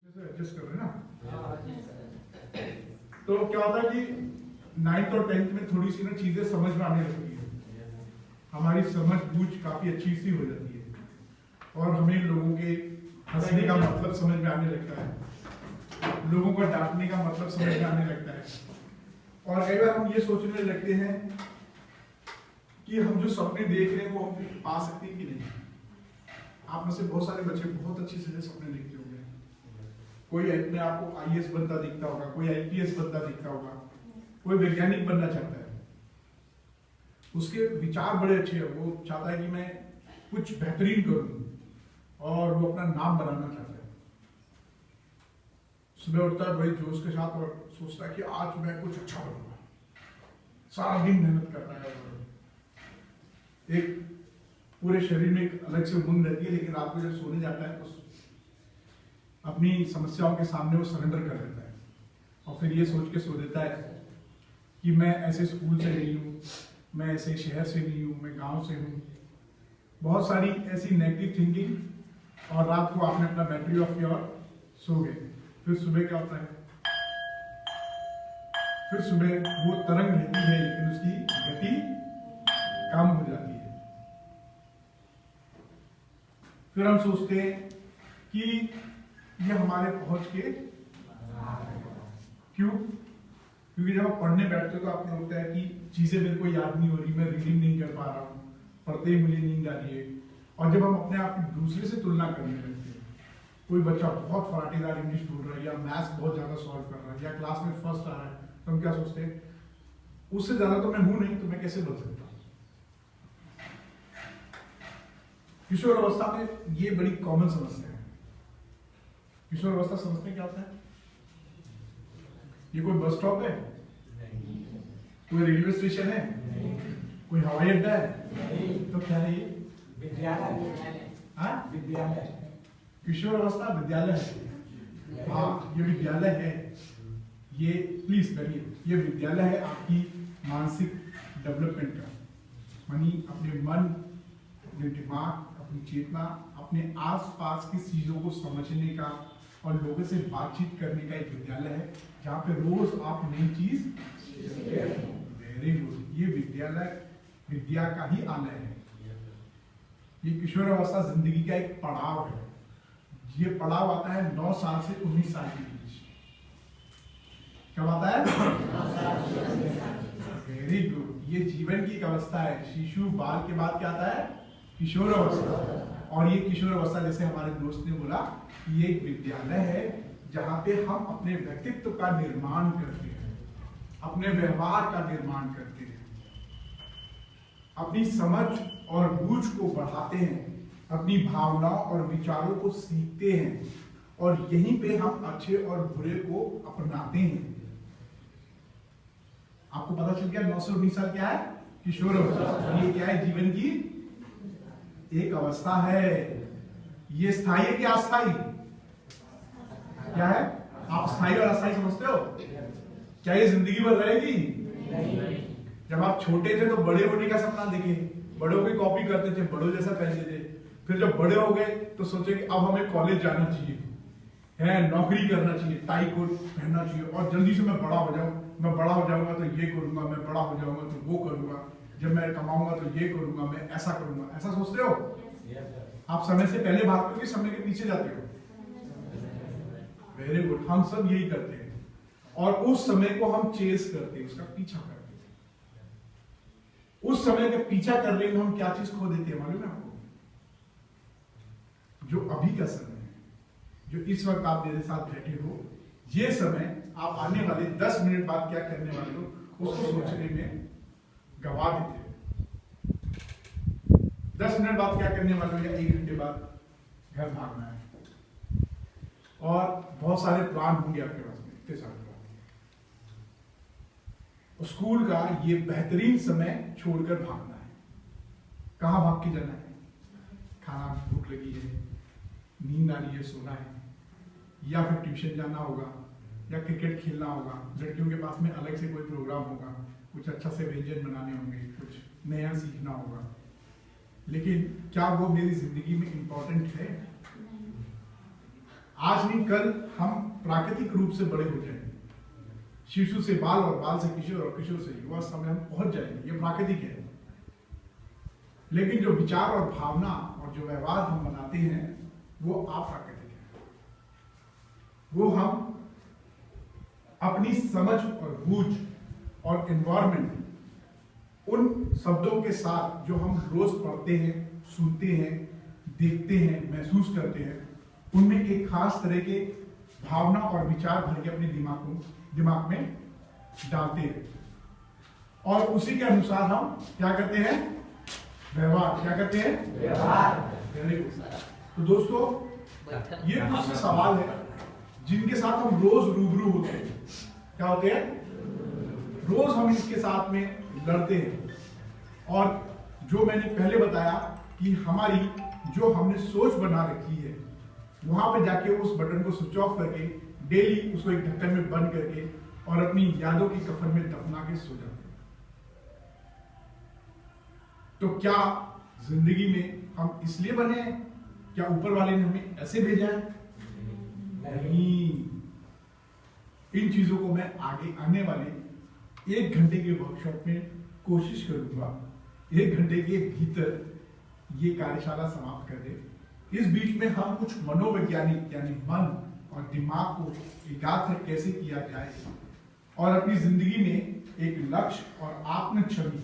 Adjust कर रहे हैं ना। तो क्या होता है कि 9th और 10th में थोड़ी सी ना चीजें समझ में आने लगती है, हमारी समझ बूझ काफी अच्छी सी हो जाती है और हमें लोगों के हंसने का मतलब समझ में आने लगता है, लोगों को डांटने का मतलब समझ में आने लगता है। और कई बार हम ये सोचने लगते हैं कि हम जो सपने देख रहे हैं वो हम पा सकते हैं कि नहीं। आप में से बहुत सारे बच्चे बहुत अच्छे से सपने देखते होंगे, कोई अपने आप को IAS बनता दिखता होगा, कोई IPS बनता दिखता होगा, कोई वैज्ञानिक बनना चाहता है, उसके विचार बड़े अच्छे हैं, वो चाहता है कि मैं कुछ बेहतरीन करूं और वो अपना नाम बनाना चाहता है। सुबह उठता है बड़े जोश के साथ और सोचता है कि आज मैं कुछ अच्छा करूंगा, सारा दिन मेहनत कर रहा है और एक पूरे शरीर में एक अलग से उमंग रहती है, लेकिन रात को जब सोने जाता है तो अपनी समस्याओं के सामने वो सरेंडर कर देता है और फिर ये सोच के सो देता है कि मैं ऐसे स्कूल से नहीं हूँ, मैं ऐसे शहर से नहीं हूँ, मैं गांव से हूँ। बहुत सारी ऐसी नेगेटिव थिंकिंग और रात को आपने अपना बैटरी ऑफ किया और सो गए। फिर सुबह क्या होता है, फिर सुबह वो तरंग रहती है लेकिन उसकी गति कम हो जाती है। फिर हम सोचते हैं कि ये हमारे पहुंच के क्यों, क्योंकि जब आप पढ़ने बैठते हो तो आपको लगता है कि चीजें मेरे को याद नहीं हो रही, मैं रीडिंग नहीं कर पा रहा हूँ, पढ़ते ही मुझे नींद आ रही है। और जब हम अपने आप की दूसरे से तुलना करने लगते हैं, कोई बच्चा बहुत फराटेदार इंग्लिश बोल रहा है या मैथ्स बहुत ज्यादा सॉल्व कर रहा है या क्लास में फर्स्ट आ रहा है, तो हम क्या सोचते हैं, उससे ज्यादा तो मैं हूं नहीं, तो मैं कैसे बन सकता हूँ। किशोर अवस्था में ये बड़ी कॉमन समस्या है। किशोर अवस्था समझते क्या होता है? ये कोई बस स्टॉप है? कोई रेलवे स्टेशन है? कोई हवाई अड्डा है? तो क्या है ये? विद्यालय। हाँ, विद्यालय। किशोर अवस्था विद्यालय है। हाँ, ये विद्यालय है। ये प्लीज करिए, ये विद्यालय है आपकी मानसिक डेवलपमेंट का, मानी अपने मन, अपने दिमाग, अपनी चेतना, अपने आसपास की चीजों को समझने का और लोगों से बातचीत करने का एक विद्यालय है जहाँ पे रोज आप नई चीज। वेरी गुड, ये विद्यालय विद्या का ही आलय है। ये किशोर अवस्था जिंदगी का एक पड़ाव है। ये पड़ाव आता है 9 साल से 19 साल के बीच। कब आता है? वेरी गुड, ये जीवन की एक अवस्था है। शिशु बाल के बाद क्या आता है? किशोर अवस्था। और ये किशोर अवस्था, जैसे हमारे दोस्त ने बोला, ये एक विद्यालय है जहाँ पे हम अपने व्यक्तित्व का निर्माण करते हैं, अपने व्यवहार का निर्माण करते हैं, अपनी समझ और बूझ को बढ़ाते हैं, अपनी भावनाओं और विचारों को सीखते हैं और यहीं पे हम अच्छे और बुरे को अपनाते हैं। आपको पता चल गया 9 से 19 साल क्या है? किशोर अवस्था। ये क्या है? जीवन की एक अवस्था है। ये स्थायी है कि अस्थायी? क्या है? आप स्थायी और अस्थायी समझते हो? क्या ये जिंदगी भर रहेगी? जब आप छोटे थे तो बड़े होने का सपना देखे, बड़ों की कॉपी करते थे, बड़ों जैसा पहनते थे। फिर जब बड़े हो गए तो सोचे कि अब हमें कॉलेज जाना चाहिए, है नौकरी करना चाहिए, टाई कोट पहनना चाहिए और जल्दी से मैं बड़ा हो जाऊं, मैं बड़ा हो जाऊंगा तो ये करूंगा, मैं बड़ा हो जाऊंगा तो वो करूंगा, जब मैं कमाऊंगा तो ये करूंगा, मैं ऐसा करूंगा। ऐसा सोचते हो? आप समय से पहले भागते हो कि समय के पीछे जाते हो? वेरी गुड, हम सब यही करते हैं और उस समय को हम चेस करते हैं, उसका पीछा करते हैं। उस समय का पीछा करने में हम क्या चीज खो देते हैं मालूम है आपको? जो अभी का समय है, जो इस वक्त आप मेरे साथ बैठे हो, ये समय आप आने वाले 10 मिनट बाद क्या करने वाले हो उसको सोचने में गवा देते हैं। 10 मिनट बाद क्या करने वाले हो या 1 घंटे बाद घर भागना है और बहुत सारे प्लान होंगे आपके पास में, इतने सारे प्लान। स्कूल का ये बेहतरीन समय छोड़कर भागना है। कहाँ भाग के जाना है? खाना, भूख लगी है, नींद आ रही है, सोना है, या फिर ट्यूशन जाना होगा या क्रिकेट खेलना होगा, लड़कियों के पास में अलग से कोई प्रोग्राम होगा, कुछ अच्छा से व्यंजन बनाने होंगे, कुछ नया सीखना होगा। लेकिन क्या वो मेरी जिंदगी में इंपॉर्टेंट है? आज नहीं कल हम प्राकृतिक रूप से बड़े हो जाएंगे। शिशु से बाल और बाल से किशोर और किशोर से युवा समय हम पहुंच जाएंगे, ये प्राकृतिक है। लेकिन जो विचार और भावना और जो व्यवहार हम बनाते हैं वो अप्राकृतिक है। वो हम अपनी समझ और बूझ और एनवायरमेंट, उन शब्दों के साथ जो हम रोज पढ़ते हैं, सुनते हैं, देखते हैं, महसूस करते हैं, उनमें एक खास तरह के भावना और विचार भर के अपने दिमाग में डालते हैं और उसी के अनुसार हम क्या करते हैं, व्यवहार क्या करते हैं, व्यवहार। Very good. तो दोस्तों ये कुछ सवाल है जिनके साथ हम रोज रूबरू होते हैं। क्या होते हैं? रोज हम इसके साथ में लड़ते हैं। और जो मैंने पहले बताया कि हमारी जो हमने सोच बना रखी है, वहां पे जाके उस बटन को स्विच ऑफ करके डेली उसको एक ढक्कन में बंद करके और अपनी यादों की कफन में दफना के सो जाते हैं। तो क्या जिंदगी में हम इसलिए बने हैं? क्या ऊपर वाले ने हमें ऐसे भेजा है? नहीं। इन चीजों को मैं आगे आने वाले 1 घंटे के वर्कशॉप में कोशिश करूंगा 1 घंटे के भीतर ये कार्यशाला समाप्त कर दे। इस बीच में हम कुछ मनोवैज्ञानिक यानी मन और दिमाग को एकाग्र कैसे किया जाए और अपनी जिंदगी में एक लक्ष्य और आत्म छवि,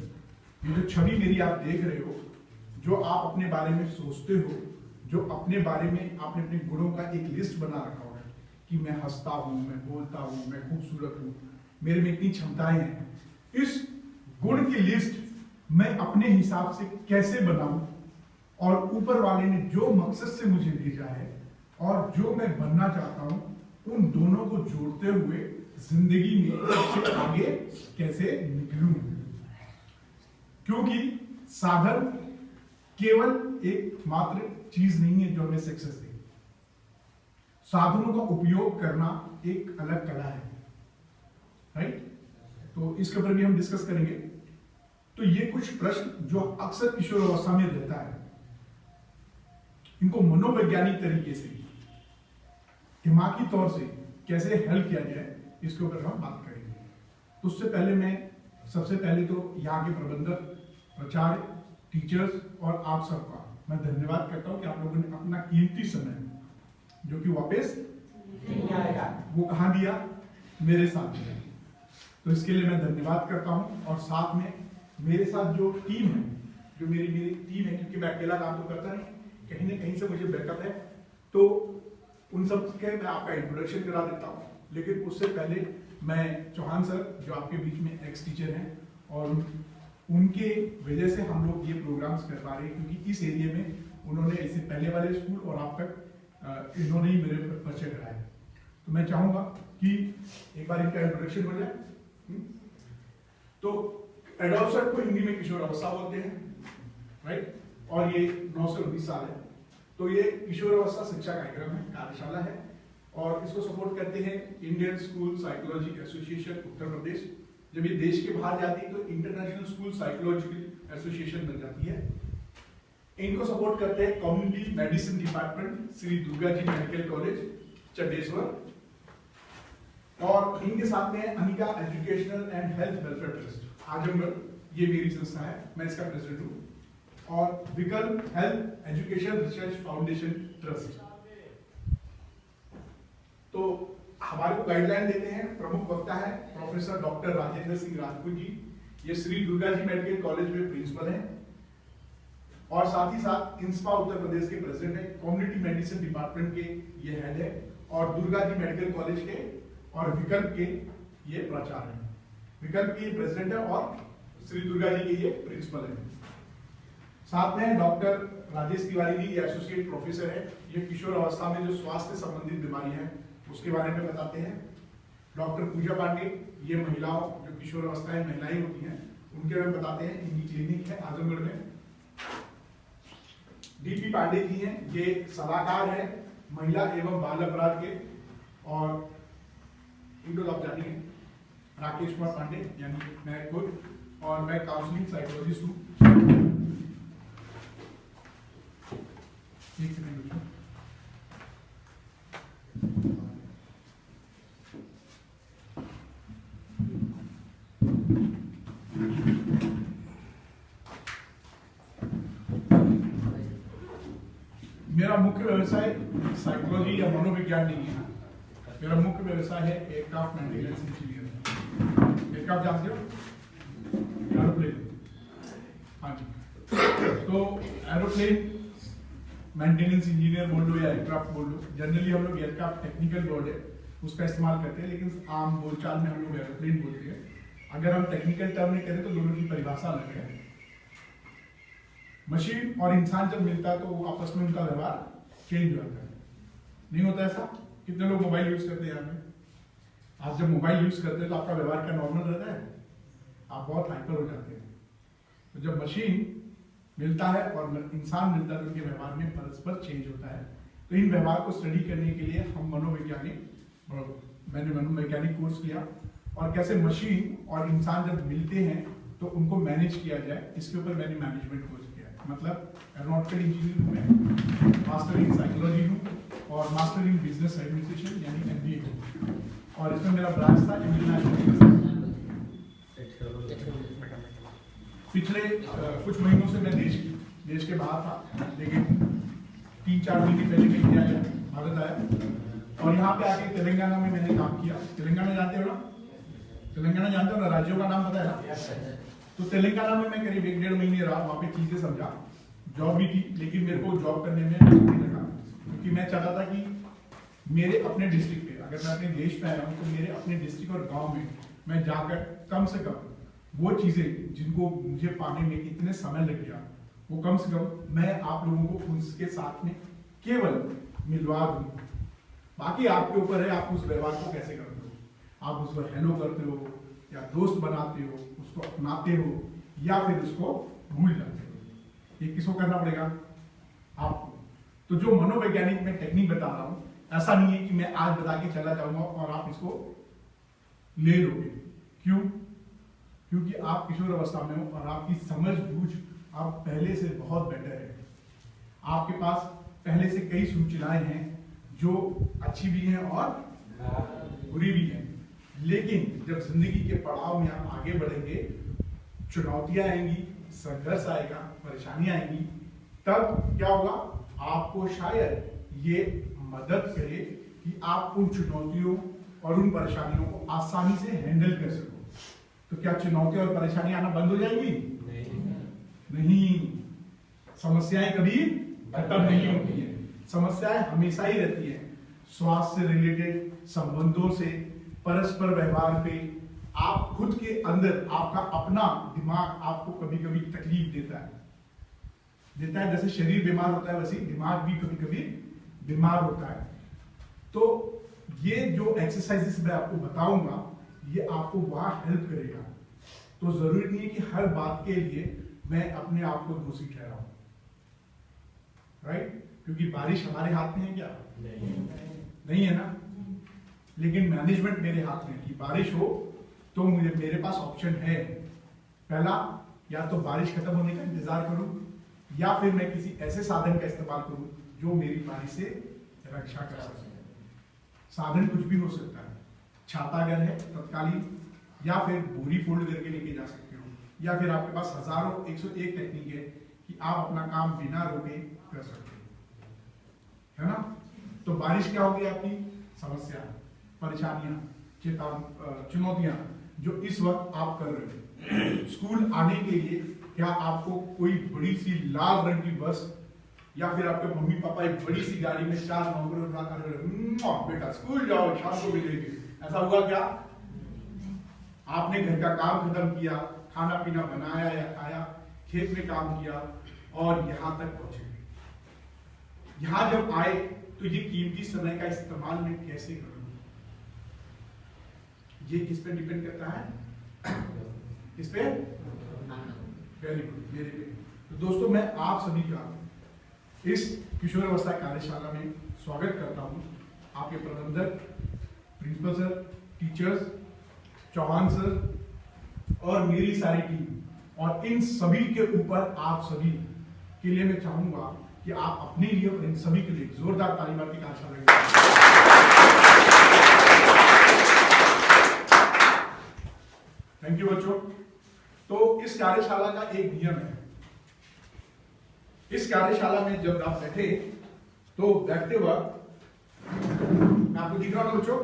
ये जो छवि मेरी आप देख रहे हो, जो आप अपने बारे में सोचते हो, जो अपने बारे में आपने अपने गुणों का एक लिस्ट बना रखा होगा कि मैं हंसता हूं, मैं बोलता हूं, मैं खूबसूरत हूं, मेरे में इतनी क्षमताएं हैं। इस गुण की लिस्ट मैं अपने हिसाब से कैसे बनाऊं और ऊपर वाले ने जो मकसद से मुझे भेजा है और जो मैं बनना चाहता हूं, उन दोनों को जोड़ते हुए जिंदगी में सबसे आगे कैसे निकलूं। क्योंकि साधन केवल एक मात्र चीज नहीं है जो हमें सक्सेस दे। साधनों का उपयोग करना एक अलग कला है, राइट? तो इसके ऊपर भी हम डिस्कस करेंगे। तो ये कुछ प्रश्न जो अक्सर किशोरावस्था में रहता है, इनको मनोवैज्ञानिक तरीके से, दिमागी तौर से कैसे हल किया जाए, इसके ऊपर हम बात करेंगे। तो उससे पहले सबसे पहले तो यहाँ के प्रबंधक, प्राचार्य, टीचर्स और आप सबका मैं धन्यवाद करता हूँ कि आप लोगों ने अपना कीमती समय जो कि वापस नहीं आएगा, वो कहाँ दिया, मेरे साथ दिया। तो इसके लिए मैं धन्यवाद करता हूँ। और साथ में मेरे साथ जो टीम है, जो मेरी टीम है, क्योंकि मैं अकेला काम तो करता नहीं, कहीं ना कहीं से मुझे बैकअप है, तो उन सब के मैं आपका इंट्रोडक्शन करा देता हूँ। लेकिन उससे पहले मैं चौहान सर, जो आपके बीच में एक्स टीचर हैं, और उनके वजह से हम लोग ये प्रोग्राम्स कर पा रहे हैं, क्योंकि इस एरिया में उन्होंने इससे पहले वाले स्कूल और आप तक इन्होंने ही मेरे परिचय कराया। तो मैं चाहूंगा कि एक बार इनका इंट्रोडक्शन हो जाए। तो एडॉल्सेंट को हिंदी में किशोरावस्था बोलते हैं, राइट? और ये 9 से 19 साल है। तो ये किशोरावस्था शिक्षा कार्यक्रम है, कार्यशाला है, और इसको सपोर्ट करते हैं Indian school psychology association Uttar Pradesh. जब ये देश के बाहर जाती है तो इंटरनेशनल स्कूल साइकोलॉजिकल एसोसिएशन बन जाती है। इनको सपोर्ट करते हैं community medicine department, Shri Durga ji medical college, Chandeshwar, और इनके साथ में Anika educational and health welfare trust Azamgarh, ये मेरी संस्था है, मैं इसका प्रेसिडेंट हूँ, और विकल्प health education research foundation trust. तो हमारे को गाइडलाइन देते हैं, प्रमुख वक्ता है प्रोफेसर डॉक्टर राजेंद्र सिंह राजपूत जी, ये श्री दुर्गा जी मेडिकल कॉलेज में प्रिंसिपल हैं, और साथ ही साथ इंस्पा उत्तर प्रदेश के प्रेसिडेंट है, कम्युनिटी मेडिसिन डिपार्टमेंट के ये हेड है, और दुर्गा जी मेडिकल कॉलेज के और विकल्प के ये प्राचार्य हैं। विकल्प के प्रेसिडेंट है और श्री दुर्गा जी के ये प्रिंसिपल है। साथ में डॉक्टर राजेश तिवारी जी, ये एसोसिएट प्रोफेसर है, ये किशोर अवस्था में जो स्वास्थ्य संबंधित बीमारी है उसके बारे में बताते हैं। डॉक्टर पूजा पांडे, ये महिलाओं, जो किशोर अवस्था में महिलाएं होती हैं, उनके बारे में बताते हैं, इनकी क्लिनिक है आजमगढ़ में। डीपी पांडे जी हैं, ये सलाहकार है महिला एवं बाल अपराध के, और इनको आप जानिए राकेश कुमार पांडे, यानी मैं खुद, और मैं काउंसलिंग साइकोलॉजिस्ट हूँ। एक सेकंड, मेरा मुख्य व्यवसाय साइकोलॉजी या मनोविज्ञान नहीं है। मेरा मुख्य व्यवसाय है एयरक्राफ्ट मेंटेनेंस इंजीनियर। एयरक्राफ्ट जानते हो? एरोप्लेन। हाँ जी। तो एरोप्लेन मेंटेनेंस इंजीनियर बोल लो या एयरक्राफ्ट बोल लो, जनरली हम लोग एयरक्राफ्ट टेक्निकल वर्ड है उसका इस्तेमाल करते हैं, लेकिन आम बोलचाल में हम लोग एरोप्लेन बोलते हैं। अगर हम टेक्निकल टर्म में करें तो दोनों की परिभाषा अलग है। मशीन और इंसान जब मिलता है तो वो आपस में उनका व्यवहार चेंज हो जाता है। नहीं होता ऐसा? कितने लोग मोबाइल यूज करते हैं यहाँ पे? आप जब मोबाइल यूज करते हैं तो आपका व्यवहार क्या नॉर्मल रहता है? आप बहुत हाइपर हो जाते हैं। तो जब मशीन मिलता है और इंसान मिलता है तो उनके व्यवहार में परस्पर चेंज होता है। तो इन व्यवहार को स्टडी करने के लिए हम मैंने मनोवैज्ञानिक कोर्स किया, और कैसे मशीन और इंसान जब मिलते हैं तो उनको मैनेज किया जाए, इसके ऊपर मैंने मैनेजमेंट कोर्स किया। मतलब एरोनॉटिकल इंजीनियर हूँ मैं, मास्टर इन साइकोलॉजी हूँ और मास्टर इन बिजनेस एडमिनिस्ट्रेशन यानी MBA हूँ, और इसमें मेरा ब्रांच था इंटरनेशनल। पिछले कुछ महीनों से मैं देश के बाहर था, लेकिन 3-4 महीने पहले मैं इंडिया आया, भारत आया, और यहाँ पे आके तेलंगाना में मैंने काम किया। तेलंगाना जानते हो ना? तेलंगाना जानते हो ना? राज्यों का नाम पता है ना? तो तेलंगाना में मैं करीब 1-1.5 महीने रहा, वहाँ पे चीजें समझा। जॉब भी थी, लेकिन मेरे को जॉब करने में नहीं लगा, क्योंकि मैं चाहता था कि मेरे अपने डिस्ट्रिक्ट पे, अगर मैं अपने देश में आया हूँ तो मेरे अपने डिस्ट्रिक्ट और गाँव में मैं जाकर कम से कम वो चीजें जिनको मुझे पाने में इतने समय लग गया, वो कम से कम मैं आप लोगों को उसके साथ में केवल मिलवा दूं। बाकी आपके ऊपर है, आप उस व्यवहार को कैसे करते हो। आप उसको हेलो करते हो या दोस्त बनाते हो, उसको अपनाते हो या फिर उसको भूल जाते हो। ये किसको करना पड़ेगा? आपको। तो जो मनोवैज्ञानिक मैं टेक्निक बता रहा हूं, ऐसा नहीं है कि मैं आज बता के चला जाऊंगा और आप इसको ले लोगे। क्यों? क्योंकि आप किशोर अवस्था में हो और आपकी समझ बूझ आप पहले से बहुत बेटर है। आपके पास पहले से कई सूचनाएं हैं जो अच्छी भी हैं और बुरी भी हैं, लेकिन जब जिंदगी के पड़ाव में आप आगे बढ़ेंगे, चुनौतियां आएंगी, संघर्ष आएगा, परेशानियां आएंगी, तब क्या होगा? आपको शायद ये मदद करे कि आप उन चुनौतियों और उन परेशानियों को आसानी से हैंडल कर सको। तो क्या चुनौतियां और परेशानियां आना बंद हो जाएंगी? नहीं। समस्याएं कभी खत्म नहीं होती है, समस्याएं हमेशा ही रहती है। स्वास्थ्य से रिलेटेड, संबंधों से, परस्पर व्यवहार पे, आप खुद के अंदर आपका अपना दिमाग आपको कभी कभी तकलीफ देता है। जैसे शरीर बीमार होता है वैसे दिमाग भी कभी कभी बीमार होता है। तो ये जो एक्सरसाइजेस मैं आपको बताऊंगा, ये आपको वहां हेल्प करेगा। तो जरूरी नहीं है कि हर बात के लिए मैं अपने आप को दोषी ठहराऊं, राइट? क्योंकि बारिश हमारे हाथ में है क्या? नहीं है ना। लेकिन मैनेजमेंट मेरे हाथ में है कि बारिश हो तो मेरे पास ऑप्शन है। पहला, या तो बारिश खत्म होने का इंतजार करूं, या फिर मैं किसी ऐसे साधन का इस्तेमाल करूं जो मेरी बारिश से रक्षा कर सके। साधन कुछ भी हो सकता है। छाता अगर है तत्कालीन, या फिर बोरी फोल्ड करके लेके जा सकते हो, या फिर आपके पास हजारों 101 टेक्निक है कि आप अपना काम बिना रोके कर सकते हो, है ना? तो बारिश क्या होगी? आपकी समस्या, परेशानियां, चुनौतियां जो इस वक्त आप कर रहे हो। स्कूल आने के लिए क्या आपको कोई बड़ी सी लाल रंग की बस या फिर आपके मम्मी पापा एक बड़ी सी गाड़ी में 4 नौकर बेटा स्कूल जाओ शाम को मिलेगी, ऐसा हुआ क्या? आपने घर का काम खत्म किया, खाना पीना बनाया या खाया, खेत में काम किया और यहां तक पहुंचे। यहां जब आए तो ये कीमती समय का इस्तेमाल मैं कैसे करूं? ये किस पे डिपेंड करता है? किस पे? वेरी गुड, मेरे पे। तो दोस्तों, मैं आप सभी का इस किशोर अवस्था कार्यशाला में स्वागत करता हूं। आपके प्रबंधक, principal sir, teachers, Chauhan sir और मेरी सारी टीम, और इन सभी के ऊपर आप सभी के लिए मैं चाहूंगा कि आप अपने लिए और इन सभी के लिए जोरदार ताली मार के कार्यशाला। थैंक यू बच्चों। तो इस कार्यशाला का एक नियम है। इस कार्यशाला में जब आप बैठे तो बैठते वक्त मैं आपको दिख रहा हूँ बच्चों,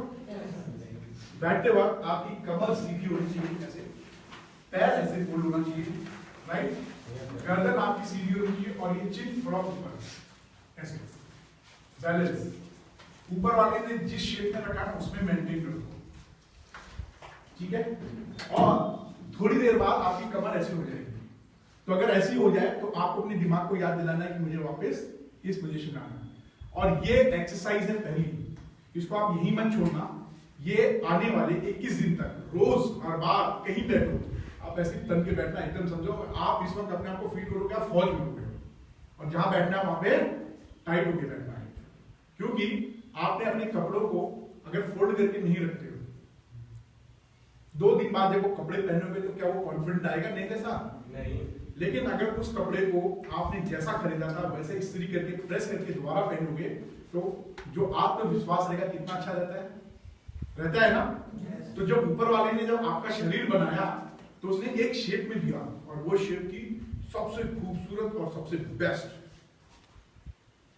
बैठते वक्त आपकी कमर सीधी होनी चाहिए, ऐसे पैर ऐसे फोल्ड होना चाहिए, राइट, गर्दन आपकी सीधी होनी चाहिए और ये चिन थोड़ा ऊपर ऐसे बैलेंस। ऊपर वाले ने जिस शेप में रखा है उसमें मेंटेन करो, ठीक है। और थोड़ी देर बाद आपकी कमर ऐसी हो जाएगी। तो अगर ऐसी हो जाए तो आपको अपने दिमाग को याद दिलाना है कि मुझे वापस इस पोजीशन में आना है। और ये एक्सरसाइज है पहली, इसको आप यही मत छोड़ना। ये आने वाले 21 दिन तक रोज हर बार कहीं बैठो, आप ऐसे तन के बैठना एकदम समझो। आप इस वक्त अपने आप को फील करोगे आप फौज में हो, और जहां बैठना है वहां पे टाइट होके बैठना है, क्योंकि आपने अपने कपड़ों को अगर फोल्ड करके नहीं रखते हो, 2 दिन बाद जब वो कपड़े पहनोगे तो क्या वो कॉन्फिडेंट आएगा? नहीं कैसा नहीं। लेकिन अगर उस कपड़े को आपने जैसा खरीदा था वैसे इस्त्री करके प्रेस करके दोबारा पहनोगे तो जो आत्मविश्वास रहेगा कितना अच्छा रहता है ना। तो जब ऊपर वाले ने जब आपका शरीर बनाया तो उसने एक शेप में दिया, और वो शेप की सबसे खूबसूरत और सबसे बेस्ट।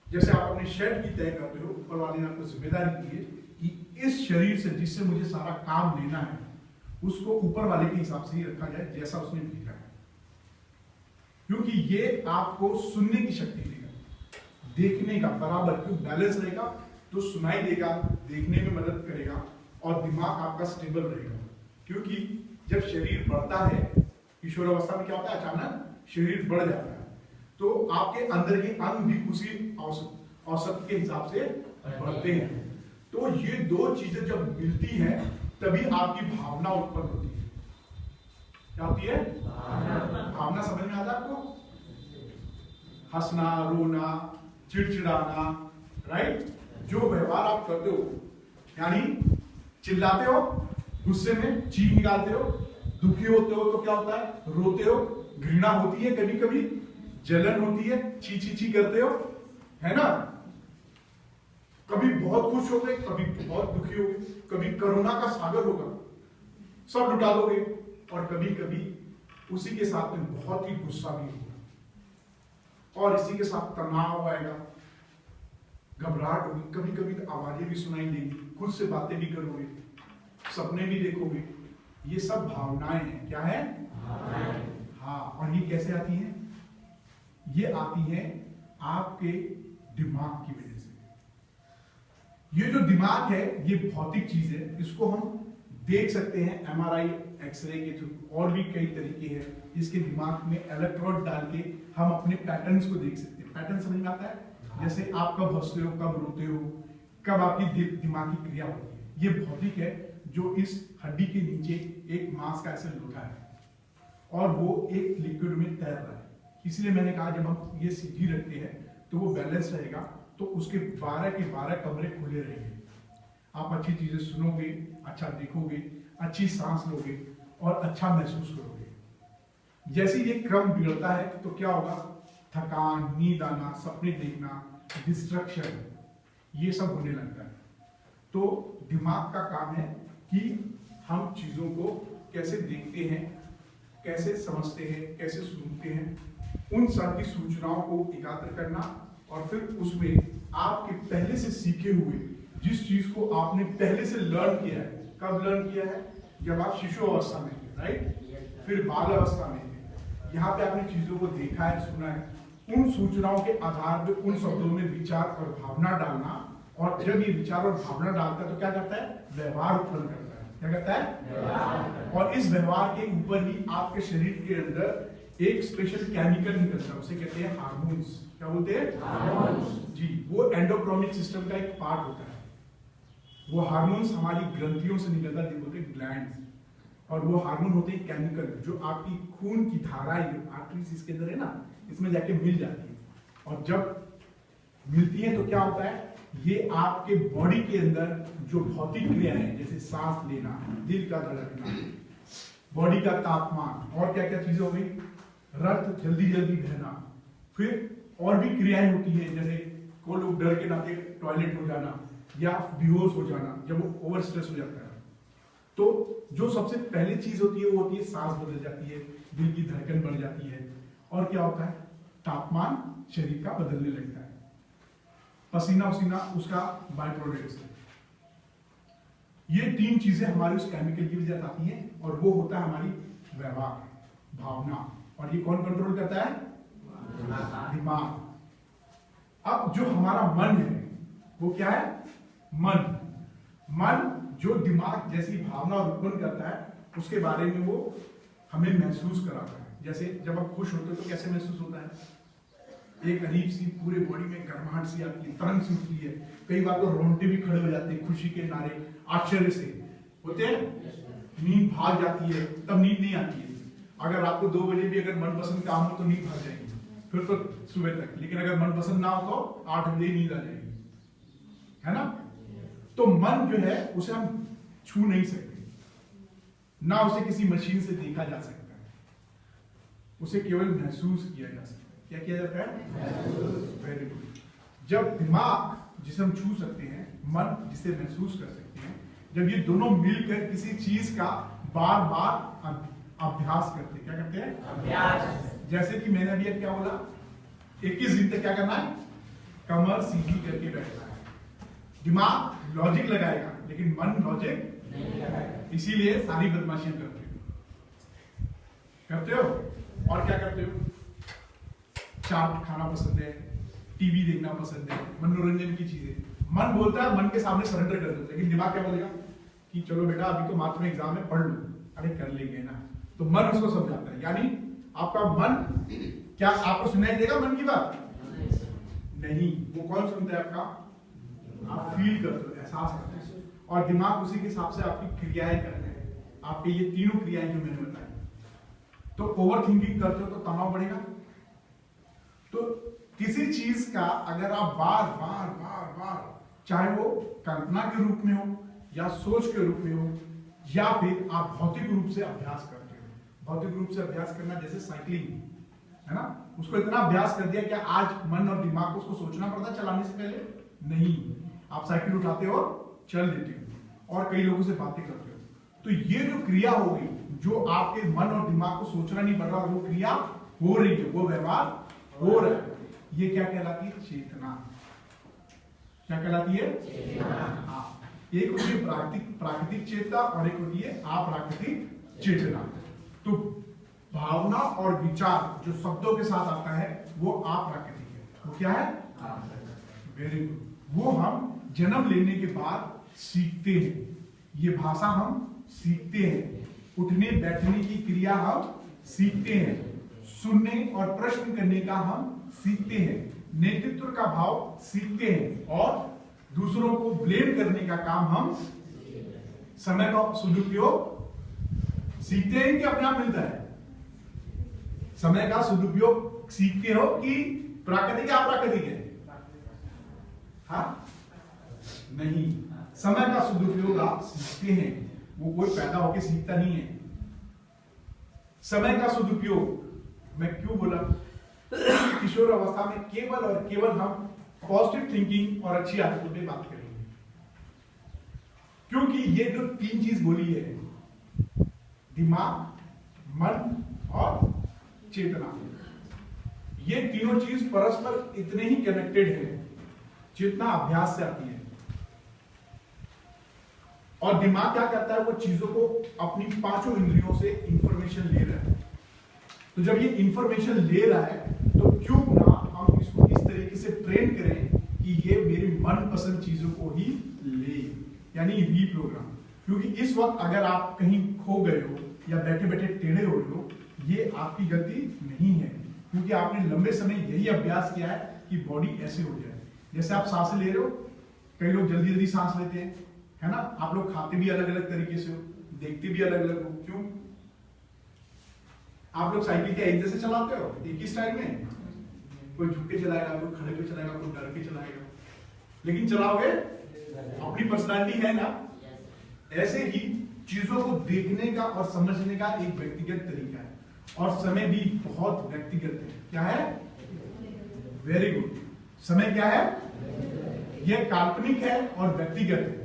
जैसे आप अपने शर्ट की तय करते हो, ऊपर वाले ने आपको जिम्मेदारी दी है कि इस शरीर से जिससे मुझे सारा काम लेना है उसको ऊपर वाले के हिसाब से ही रखा जाए जैसा उसने भेजा है, क्योंकि ये आपको सुनने की शक्ति देगा, देखने का बराबर, क्यों बैलेंस रहेगा तो सुनाई देगा, देखने में मदद करेगा और दिमाग आपका स्टेबल रहेगा। क्योंकि जब शरीर बढ़ता है, किशोरावस्था में क्या होता है, अचानक शरीर बढ़ जाता है तो आपके अंदर के अंग भी उसी औसत के हिसाब से बढ़ते हैं। तो ये 2 चीजें जब मिलती हैं तभी आपकी भावना उत्पन्न होती है। क्या होती है? भावना समझ में आता है आपको? हंसना, रोना, चिड़चिड़ाना, राइट। जो व्यवहार आप करते हो, यानी चिल्लाते हो, गुस्से में चीख निकालते हो, दुखी होते हो तो क्या होता है, रोते हो, घृणा होती है, कभी कभी जलन होती है, ची ची ची करते हो, है ना। कभी बहुत खुश होगे, कभी बहुत दुखी होगे, कभी करुणा का सागर होगा, सब लुटा दोगे, और कभी कभी उसी के साथ में बहुत ही गुस्सा भी होगा, और इसी के साथ तनाव आएगा, घबराहट होगी, कभी कभी तो आवाजें भी सुनाई देंगी, खुद से बातें भी करोगे, सपने भी देखोगे। ये सब भावनाएं हैं। क्या है? हाँ। और ये कैसे आती हैं? ये आती हैं आपके दिमाग की वजह से। ये जो दिमाग है ये भौतिक चीज है, इसको हम देख सकते हैं एमआरआई, एक्सरे के थ्रू, और भी कई तरीके हैं। इसके दिमाग में इलेक्ट्रोड डाल के हम अपने पैटर्न्स को देख सकते हैं। पैटर्न समझ में आता है? जैसे आप कब हंसते हो, कब रोते हो, कब आपकी दिमागी क्रिया होती है। ये भौतिक है, जो इस हड्डी के नीचे एक मांस का ऐसे लोटा है और वो एक लिक्विड में तैर रहा है। इसलिए मैंने कहा जब हम ये सीधी रखते हैं तो वो बैलेंस रहेगा, तो उसके 12 के 12 कमरे खुले रहेंगे। आप अच्छी चीजें सुनोगे, अच्छा देखोगे, अच्छी सांस लोगे और अच्छा महसूस करोगे। जैसे ये क्रम बिगड़ता है तो क्या होगा, थकान, नींद आना, सपने देखना, डिस्ट्रक्शन, ये सब होने लगता है। तो दिमाग का काम है कि हम चीजों को कैसे देखते हैं, कैसे समझते हैं, कैसे सुनते हैं, उन सारी सूचनाओं को एकत्र करना, और फिर उसमें आपके पहले से सीखे हुए जिस चीज को आपने पहले से लर्न किया है। कब लर्न किया है? जब आप शिशु अवस्था में थे, राइट, फिर बाल अवस्था में थे, यहाँ पे आपने चीजों को देखा है, सुना है, उन सूचनाओं के आधार पर उन शब्दों में विचार और भावना डालना, और जब ये विचार और भावना डालता है तो क्या करता है, व्यवहार उत्पन्न करता है। क्या करता है? और इस व्यवहार के ऊपर ही आपके शरीर के अंदर एक स्पेशल केमिकल निकलता है, उसे कहते हैं हार्मोन्स। क्या बोलते हैं? हार्मोन्स। जी, वो एंडोक्रोनिक सिस्टम का एक पार्ट होता है। वो हार्मोन्स हमारी ग्रंथियों से निकलता है, बोलते हैं ग्लैंड्स, और वो हार्मोन होते हैं केमिकल, जो आपकी खून की धाराएं, आर्टरीज इसके अंदर है ना, इसमें जाके मिल जाती है, और जब मिलती है तो क्या होता है, ये आपके बॉडी के अंदर जो भौतिक क्रियाएं हैं, जैसे सांस लेना, दिल का धड़कना, बॉडी का तापमान, और क्या क्या चीजें हो गई, रक्त जल्दी जल्दी बहना, फिर और भी क्रियाएं होती है, जैसे कोई लोग डर के नाते टॉयलेट हो जाना या बेहोश हो जाना जब वो ओवर स्ट्रेस हो जाता है। तो जो सबसे पहली चीज होती है वो होती है सांस बदल जाती है, दिल की धड़कन बढ़ जाती है, और क्या होता है, तापमान शरीर का बदलने लगता है। पसीना उसीना उसका बाय प्रोडक्ट्स है। ये 3 चीजें हमारे उस केमिकल की वजह से आती हैं और वो होता है हमारी व्यवहार, भावना। और ये कौन कंट्रोल करता है? दिमाग। अब जो हमारा मन है वो क्या है? मन जो दिमाग जैसी भावना उत्पन्न करता है उसके बारे में वो हमें महसूस कराता है। जैसे जब आप खुश होते हो तो कैसे महसूस होता है? एक अजीब सी पूरे बॉडी में गर्माहट सी आती है, तरंग सी उठती है, कई बार तो रोंगटे भी खड़े हो जाते हैं खुशी के नारे, आश्चर्य से होते हैं। नींद भाग जाती है, तब नींद नहीं आती है। अगर आपको 2 बजे भी अगर मनपसंद काम हो तो नींद भाग जाएगी, फिर तो सुबह तक। लेकिन अगर मनपसंद ना हो तो 8 बजे नींद आ जाएगी, है ना? तो मन जो है उसे हम छू नहीं सकते, ना उसे किसी मशीन से देखा जा सकता है, उसे केवल महसूस किया जा सकता है। क्या किया जाता है? Very good. जब दिमाग जिसे हम छू सकते हैं, मन जिसे महसूस कर सकते हैं, जब ये दोनों मिलकर किसी चीज का बार बार अभ्यास करते हैं, क्या करते हैं? अभ्यास। जैसे कि मैंने अभी क्या बोला, 21 दिन तक क्या करना है? कमर सीधी करके बैठना है। दिमाग लॉजिक लगाएगा लेकिन मन लॉजिक नहीं लगाएगा, इसीलिए सारी बदमाशियां करते हो। और क्या करते हो? चाट खाना पसंद है, टीवी देखना पसंद है, मनोरंजन की चीजें। मन बोलता है, मन के सामने सरेंडर कर देता है, लेकिन दिमाग क्या बोलेगा कि चलो बेटा अभी तो मात्र में एग्जाम है, पढ़ लो। अरे कर लेंगे ना, तो मन उसको समझाता है। यानी आपका मन क्या आपको सुनाई देगा मन की बात? नहीं, वो कौन सुनता है आपका? आप फील करते हो, एहसास करते हो, और दिमाग उसी के हिसाब से आपकी क्रियाएं करता है। आपके ये तीनों क्रियाएं जो मैंने बताई। तो ओवर थिंकिंग करते हो तो तनाव बढ़ेगा। तो किसी चीज का अगर आप बार बार बार बार, चाहे वो कल्पना के रूप में हो या सोच के रूप में हो, या फिर आप भौतिक रूप से अभ्यास करते हो। भौतिक रूप से अभ्यास करना जैसे साइकिलिंग है ना, उसको इतना अभ्यास कर दिया कि आज मन और दिमाग को उसको सोचना पड़ता चलाने से पहले नहीं, आप साइकिल उठाते हो, चल देते हो और कई लोगों से बातें करते हो। तो ये जो क्रिया हो गई, जो आपके मन और दिमाग को सोचना नहीं पड़ रहा, वो क्रिया हो रही है, वो व्यवहार हो रहा है, ये क्या कहलाती है? चेतना। क्या कहलाती है? चेतना। हाँ, एक होती है प्राकृतिक चेतना और एक होती है अप्राकृतिक चेतना। तो भावना और विचार जो शब्दों के साथ आता है वो अप्राकृतिक है। वो क्या है? Very good. वो हम जन्म लेने के बाद सीखते हैं, ये भाषा हम सीखते हैं, उठने बैठने की क्रिया हम सीखते हैं, सुनने और प्रश्न करने का हम सीखते हैं, नेतृत्व का भाव सीखते हैं, और दूसरों को ब्लेम करने का काम हम, समय का सदुपयोग सीखते हैं कि अपने आप मिलता है? समय का सदुपयोग सीखते हो कि प्राकृतिक या अप्राकृतिक है? हाँ नहीं, समय का सदुपयोग आप सीखते हैं, वो कोई पैदा होकर सीखता नहीं है। समय का सदुपयोग मैं क्यों बोला? किशोर अवस्था में केवल और केवल हम पॉजिटिव थिंकिंग और अच्छी आदतों पे बात करेंगे, क्योंकि ये जो 3 चीज बोली है, दिमाग, मन और चेतना, ये तीनों चीज परस्पर इतने ही कनेक्टेड है जितना अभ्यास से आती है। और दिमाग क्या करता है? वो चीजों को अपनी 5 इंद्रियों से इंफॉर्मेशन ले रहा है। तो जब ये इंफॉर्मेशन ले रहा है तो क्यों ना हम इसको इस तरीके से ट्रेन करें कि ये मेरी मनपसंद चीजों को ही ले, यानी रीप्रोग्राम। क्योंकि इस वक्त अगर आप कहीं खो गए हो या बैठे बैठे टेढ़े हो रहे हो, ये आपकी गलती नहीं है, क्योंकि आपने लंबे समय यही अभ्यास किया है कि बॉडी ऐसे हो जाए। जैसे आप सांस ले रहे हो, कई लोग जल्दी जल्दी सांस लेते हैं, है ना? आप लोग खाते भी अलग अलग तरीके से हो, देखते भी अलग अलग हो। क्यों? आप लोग साइकिल क्या एक जैसे चलाते हो? एक ही स्टाइल में? कोई झुक के चलाएगा, कोई खड़े पे चलाएगा, कोई डर के चलाएगा, लेकिन चलाओगे, अपनी पर्सनालिटी है ना। ऐसे ही चीजों को देखने का और समझने का एक व्यक्तिगत तरीका है, और समय भी बहुत व्यक्तिगत है। क्या है? Very good. समय क्या है? यह काल्पनिक है और व्यक्तिगत है,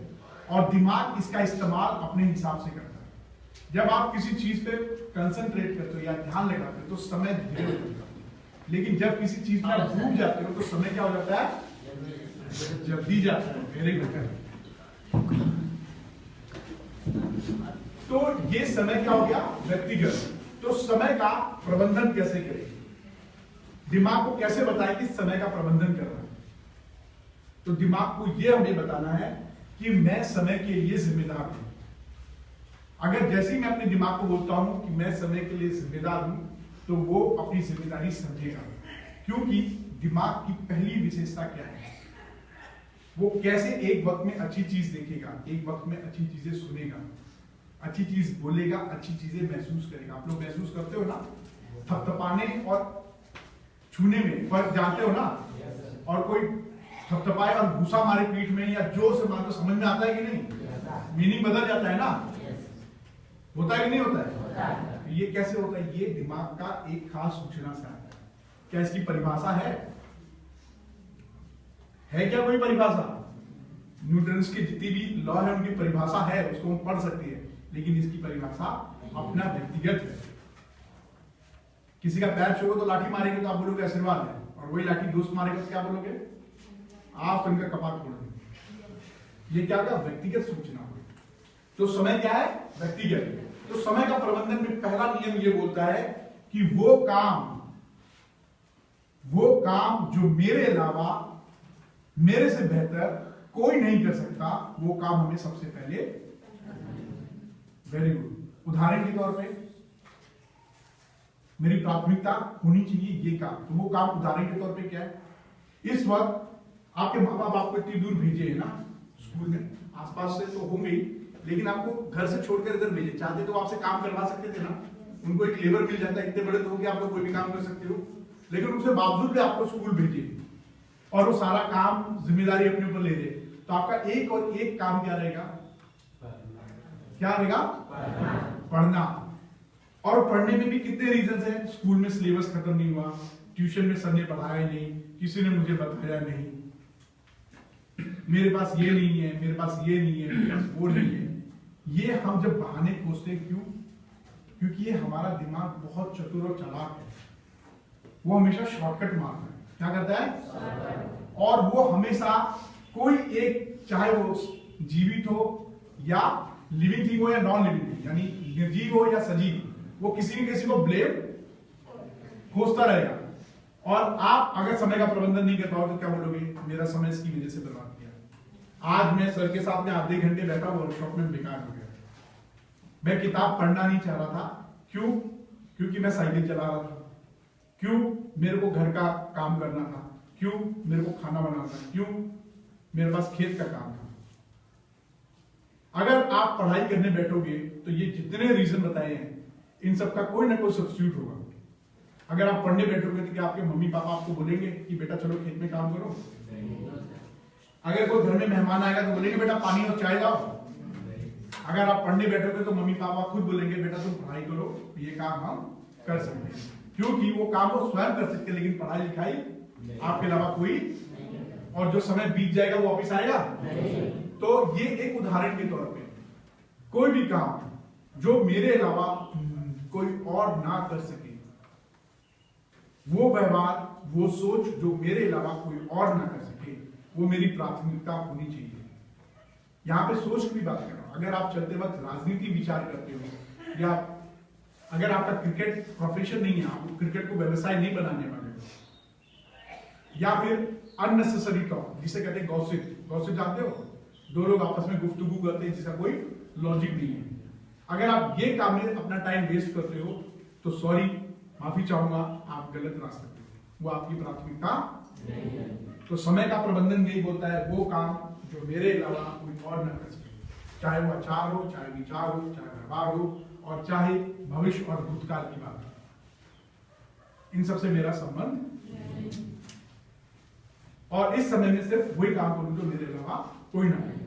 और दिमाग इसका इस्तेमाल अपने हिसाब से करता है। जब आप किसी चीज पे कंसंट्रेट करते हो या ध्यान लगाते हो तो समय धीरे हो जाता है, लेकिन जब किसी चीज में डूब जाते हो तो समय क्या हो जाता है? जल्दी जाता है, वेरी गुड। तो ये समय क्या हो गया? व्यक्तिगत। तो समय का प्रबंधन कैसे करें? दिमाग को कैसे बताएं कि समय का प्रबंधन करना है? तो दिमाग को यह हमें बताना है कि मैं समय के लिए जिम्मेदार हूं। अगर जैसे ही मैं अपने दिमाग को बोलता हूं कि मैं समय के लिए जिम्मेदार हूं, तो वो अपनी जिम्मेदारी समझेगा। क्योंकि दिमाग की पहली विशेषता क्या है? वो कैसे एक वक्त में अच्छी चीज देखेगा, एक वक्त में अच्छी चीजें सुनेगा, अच्छी चीज बोलेगा, अच्छी चीजें महसूस करेगा। आप लोग महसूस करते हो ना, थपथपाने और छूने में फर्क जानते हो ना? और कोई थपथपाए और घूसा मारे पीठ में या जोर से मारे तो समझ में आता है कि नहीं? मीनिंग बदल जाता है ना? होता है कि नहीं होता है? ये कैसे होता है? ये दिमाग का एक खास सूचना से आता है। क्या इसकी परिभाषा है? है क्या कोई परिभाषा? न्यूटन्स की जितनी भी लॉ है उनकी परिभाषा है, उसको हम पढ़ सकते हैं, लेकिन इसकी परिभाषा अपना व्यक्तिगत है। किसी का पैर छूओगे तो लाठी मारेंगे तो आप बोलोगे आशीर्वाद है, और वही लाठी दोस्त मारेगा तो क्या बोलोगे? आप उनका कपाट तोड़ देंगे। ये क्या होगा? व्यक्तिगत सूचना हो। तो समय क्या है? व्यक्तिगत। तो समय का प्रबंधन में पहला नियम ये बोलता है कि वो काम जो मेरे अलावा मेरे से बेहतर कोई नहीं कर सकता, वो काम हमें सबसे पहले। Very good. उदाहरण के तौर पे मेरी प्राथमिकता होनी चाहिए ये काम, तो वो काम उदाहरण के तौर पे क्या है? इस वक्त आपके माँ बाप आपको इतनी दूर भेजे है ना स्कूल में, आसपास से तो होंगे ही, लेकिन आपको घर से छोड़कर इधर भेजे। चाहते तो आपसे काम करवा सकते थे ना, उनको एक लेबर मिल जाता है, इतने बड़े तो हो कि आप लोग कोई भी काम कर सकते हो, लेकिन उसके बावजूद भी आपको स्कूल भेजे और वो सारा काम जिम्मेदारी अपने ऊपर ले रहे, तो आपका एक और एक काम क्या रहेगा? क्या रहेगा? पढ़ना। और पढ़ने में भी कितने रीजन है? स्कूल में सिलेबस खत्म नहीं हुआ, ट्यूशन में सर ने पढ़ाया नहीं, किसी ने मुझे बताया नहीं, मेरे पास ये नहीं है, मेरे पास ये नहीं है, मेरे पास वो नहीं है। ये हम जब बहाने खोजते हैं, क्यों? क्योंकि ये हमारा दिमाग बहुत चतुर और चालाक है। वो हमेशा शॉर्टकट मारता है। क्या करता है? और वो हमेशा कोई एक, चाहे वो जीवित हो या लिविंग थिंग हो या नॉन लिविंग थिंग, यानी निर्जीव हो या सजीव, वो किसी न किसी को ब्लेम खोजता रहेगा। और आप अगर समय का प्रबंधन नहीं कर पाओ तो क्या बोलोगे? मेरा समय इसकी वजह से बर्बाद किया। आज मैं सर के साथ में आधे घंटे बैठा वर्कशॉप में, बेकार हो गया। मैं किताब पढ़ना नहीं चाह रहा था। क्यों? क्योंकि मैं साइकिल चला रहा था। क्यों? मेरे को घर का काम करना था। क्यों? मेरे को खाना बनाना था। क्यों? मेरे पास खेत का काम था। अगर आप पढ़ाई करने बैठोगे तो ये जितने रीजन बताए हैं, इन सब का कोई ना कोई सब्स्टिट्यूट होगा। अगर आप पढ़ने बैठोगे तो क्या आपके मम्मी पापा आपको बोलेंगे कि बेटा चलो खेत में काम करो? अगर कोई घर में मेहमान आएगा तो बोलेंगे बेटा पानी और चाय लाओ? अगर आप पढ़ने बैठोगे तो मम्मी पापा खुद बोलेंगे बेटा तुम पढ़ाई करो, ये काम हम कर सकते हैं। क्योंकि वो काम वो स्वयं कर सकते हैं, लेकिन पढ़ाई लिखाई आपके अलावा कोई, और जो समय बीत जाएगा वो वापिस आएगा? तो ये एक उदाहरण के तौर पे, कोई भी काम जो मेरे अलावा कोई और ना कर सके, वो व्यवहार, वो सोच जो मेरे अलावा कोई और ना कर सके, वो मेरी प्राथमिकता होनी चाहिए। यहां पे सोच की भी बात कर रहा हूं। अगर आप चलते वक्त राजनीति विचार करते हो, या अगर आपका क्रिकेट प्रोफेशन नहीं है, आप क्रिकेट को व्यवसाय नहीं बनाने वाले हो, या फिर अननेसेसरी टॉक जिसे कहते हैं गॉसिप, गॉसिप जानते हो? दो लोग आपस में गुफ्तगू करते हैं जिसका कोई लॉजिक नहीं है। अगर आप ये काम में अपना टाइम वेस्ट करते हो तो सॉरी, माफी चाहूंगा, आप गलत रास्ते पे हो, वो आपकी प्राथमिकता नहीं है। तो समय का प्रबंधन यही बोलता है, वो काम जो मेरे अलावा कोई और न कर सके, चाहे वो आचार हो, चाहे विचार हो, चाहे व्यवहार हो, और चाहे भविष्य और भूतकाल की बात हो, इन सबसे मेरा संबंध, और इस समय में सिर्फ वही काम करूं जो मेरे अलावा कोई ना करे।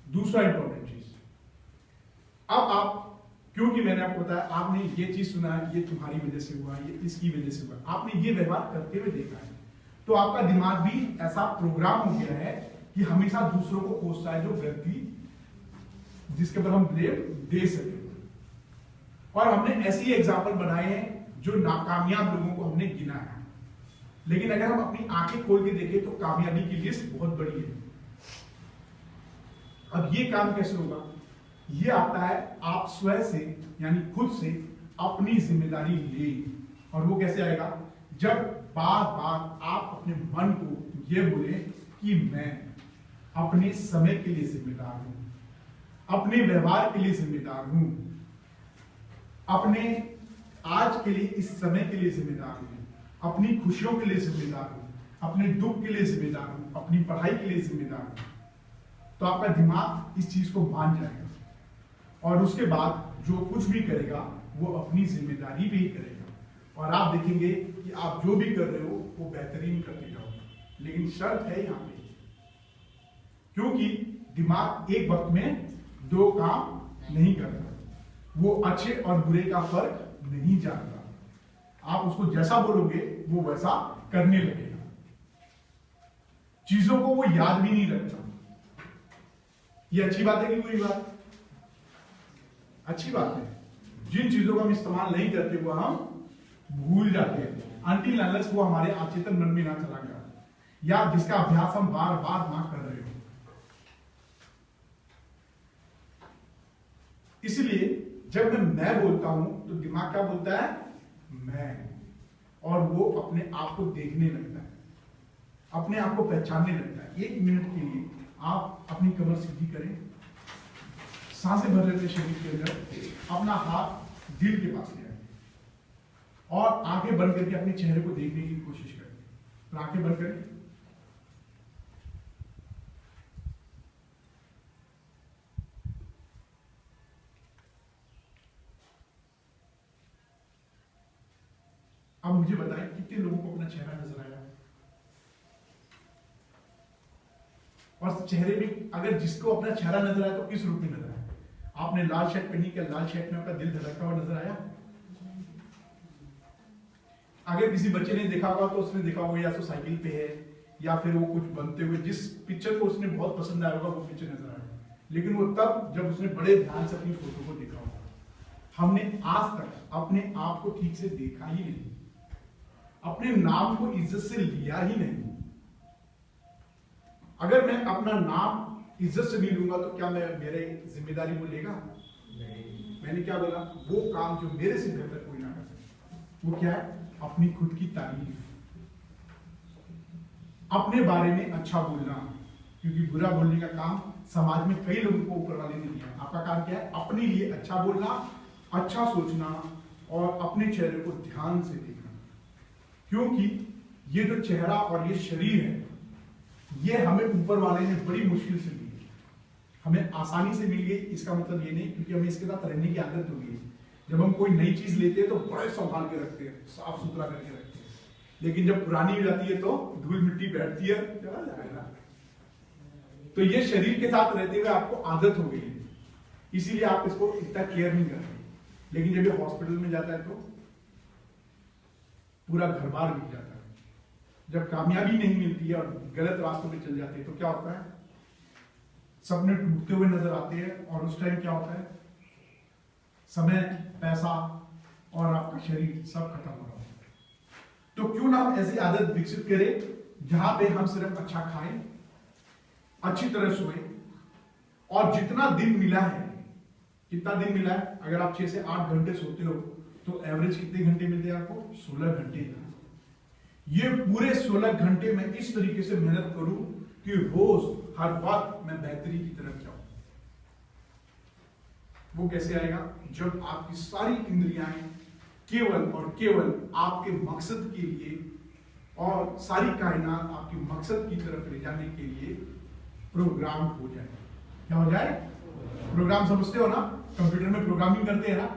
दूसरा इंपॉर्टेंट चीज, अब आप, क्योंकि मैंने आपको बताया, आपने ये चीज सुना है, ये तुम्हारी वजह से हुआ, ये इसकी वजह से हुआ, आपने ये व्यवहार करते हुए देखा है, तो आपका दिमाग भी ऐसा प्रोग्राम हो गया है कि हमेशा दूसरों को खोजता है जो व्यक्ति जिसके ऊपर हम ब्लेम दे सके। और हमने ऐसी एग्जाम्पल बनाए हैं जो नाकामयाब लोगों को हमने गिना है, लेकिन अगर हम अपनी आंखें खोल के देखें तो कामयाबी की लिस्ट बहुत बड़ी है। अब ये काम कैसे होगा? ये आता है आप स्वयं से, यानी खुद से अपनी जिम्मेदारी ले। और वो कैसे आएगा? जब बार बार आप अपने मन को ये बोले कि मैं अपने समय के लिए जिम्मेदार हूं, अपने व्यवहार के लिए जिम्मेदार हूं, अपने आज के लिए, इस समय के लिए जिम्मेदार हूं, अपनी खुशियों के लिए जिम्मेदार हूं, अपने दुख के लिए जिम्मेदार हूं, अपनी पढ़ाई के लिए जिम्मेदार हूं। तो आपका दिमाग इस चीज को मान जाएगा और उसके बाद जो कुछ भी करेगा वो अपनी जिम्मेदारी पे ही करेगा। और आप देखेंगे कि आप जो भी कर रहे हो वो बेहतरीन करते जाओगे। लेकिन शर्त है यहाँ पे, क्योंकि दिमाग एक वक्त में दो काम नहीं करता, वो अच्छे और बुरे का फर्क नहीं जानता। आप उसको जैसा बोलोगे वो वैसा करने लगेगा, चीजों को वो याद भी नहीं रखता। ये अच्छी बात है कि बुरी बात? अच्छी बात है। जिन चीजों का हम इस्तेमाल नहीं करते वो हम भूल जाते हैं, अनटिल अनलेस वो हमारे अचेतन मन में ना चला गया, या जिसका अभ्यास हम बार बार ना कर रहे हो। इसलिए जब मैं बोलता हूं तो दिमाग क्या बोलता है? मैं। और वो अपने आप को देखने लगता है, अपने आप को पहचानने लगता है। 1 मिनट के लिए आप अपनी कमर सीधी करें, सांसें भर लेते शरीर के अंदर, अपना हाथ दिल के पास ले आए और आंखें बंद करके अपने चेहरे को देखने की कोशिश करें। तो आंखें बंद करें, अब मुझे बताएं कितने लोगों को अपना चेहरा नजर आया? और चेहरे में अगर जिसको अपना चेहरा नजर आया तो किस रूप में नजर आया? आपने लाल शर्ट पहनी, क्या लाल शर्ट में आपका दिल धड़कता हुआ नजर आया? अगर किसी बच्चे ने देखा होगा तो उसने देखा होगा या तो साइकिल पे है या फिर वो कुछ बनते हुए, जिस पिक्चर को उसने बहुत पसंद आया होगा वो पिक्चर नजर आया। लेकिन वो तब जब उसने बड़े ध्यान से अपनी फोटो को देखा होगा। हमने आज तक अपने आप को ठीक से देखा ही नहीं, अपने नाम को इज्जत से लिया ही नहीं। अगर मैं अपना नाम इज्जत से नहीं लूंगा तो क्या मैं मेरे जिम्मेदारी वो लेगा? मैंने क्या बोला? वो काम जो मेरे से बेहतर कोई ना कर सके। वो क्या है? अपनी खुद की तारीफ, अपने बारे में अच्छा बोलना। क्योंकि बुरा बोलने का काम समाज में कई लोगों को ऊपर वाले ने दिया। आपका काम क्या है? अपने लिए अच्छा बोलना, अच्छा सोचना और अपने चेहरे को ध्यान से देखना। क्योंकि ये जो चेहरा और ये शरीर है, ये हमें ऊपर वाले ने बड़ी मुश्किल से दी, हमें आसानी से मिल गई। इसका मतलब ये नहीं क्योंकि हमें इसके साथ रहने की आदत हो गई। जब हम कोई नई चीज लेते हैं तो बड़े संभाल के रखते हैं, साफ सुथरा करके रखते हैं। लेकिन जब पुरानी हो जाती है तो धूल मिट्टी बैठती है, चला जाएगा। तो ये शरीर के साथ रहते हुए आपको आदत हो गई है, इसीलिए आप इसको इतना केयर नहीं करते। लेकिन जब ये हॉस्पिटल में जाता है तो पूरा घर बार बिक जाता है। जब कामयाबी नहीं मिलती है और गलत रास्तों पे चल जाते हैं तो क्या होता है? सपने टूटते हुए नजर आते हैं। और उस टाइम क्या होता है? समय, पैसा और आपका शरीर सब खत्म हो रहा है। तो क्यों ना हम ऐसी आदत विकसित करें जहां पे हम सिर्फ अच्छा खाएं, अच्छी तरह सोएं और जितना दिन मिला है, कितना दिन मिला है? अगर आप 6 से 8 घंटे सोते हो तो एवरेज कितने घंटे मिलते हैं आपको? 16 घंटे। ये पूरे 16 घंटे में इस तरीके से मेहनत करूं कि रोज हर वक्त मैं बेहतरी की तरफ जाऊं। वो कैसे आएगा? जब आपकी सारी इंद्रियां केवल और केवल आपके मकसद के लिए और सारी कायनात आपके मकसद की तरफ ले जाने के लिए प्रोग्राम हो जाए। क्या हो जाए? प्रोग्राम समझते हो ना? कंप्यूटर में प्रोग्रामिंग करते हैं ना,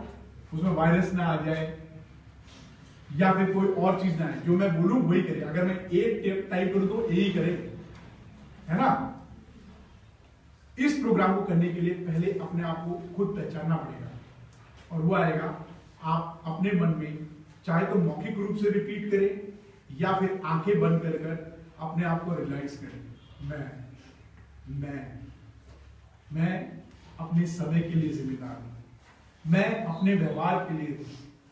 उसमें वायरस ना आ जाए या फिर कोई और चीज ना आए, जो मैं बोलूं वही करे। अगर मैं ए टाइप करूं तो ए ही करे, है ना? इस प्रोग्राम को करने के लिए पहले अपने आप को खुद पहचानना पड़ेगा और वो आएगा आप अपने मन में, चाहे तो मौखिक रूप से रिपीट करें या फिर आंखें बंद कर अपने आप को रियलाइज करें। मैं अपने समय के लिए जिम्मेदार हूं, मैं अपने व्यवहार के लिए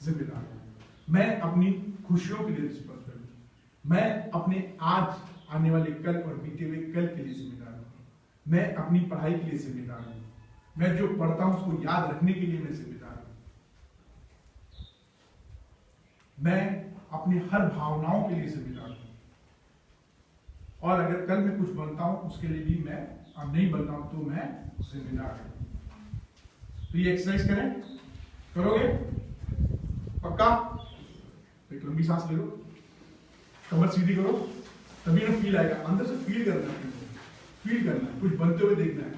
जिम्मेदार हूं, मैं अपनी खुशियों के लिए रिस्पॉन्सिबल हूं, मैं अपने आज आने वाले कल और बीते हुए कल के लिए जिम्मेदार हूँ। मैं अपनी पढ़ाई के लिए जिम्मेदार हूँ। मैं जो पढ़ता हूँ उसको याद रखने के लिए मैं जिम्मेदार हूँ। मैं अपनी हर भावनाओं के लिए जिम्मेदार हूँ। और अगर कल मैं कुछ बनता हूँ उसके लिए भी मैं, अब नहीं बनता हूँ तो मैं जिम्मेदार हूँ। तो ये एक्सरसाइज करें, करोगे? पक्का? एक लंबी सांस ले लो, कमर सीधी करो, तभी ना फील आएगा। अंदर से फील करना है, फील करना है, कुछ बनते हुए देखना है।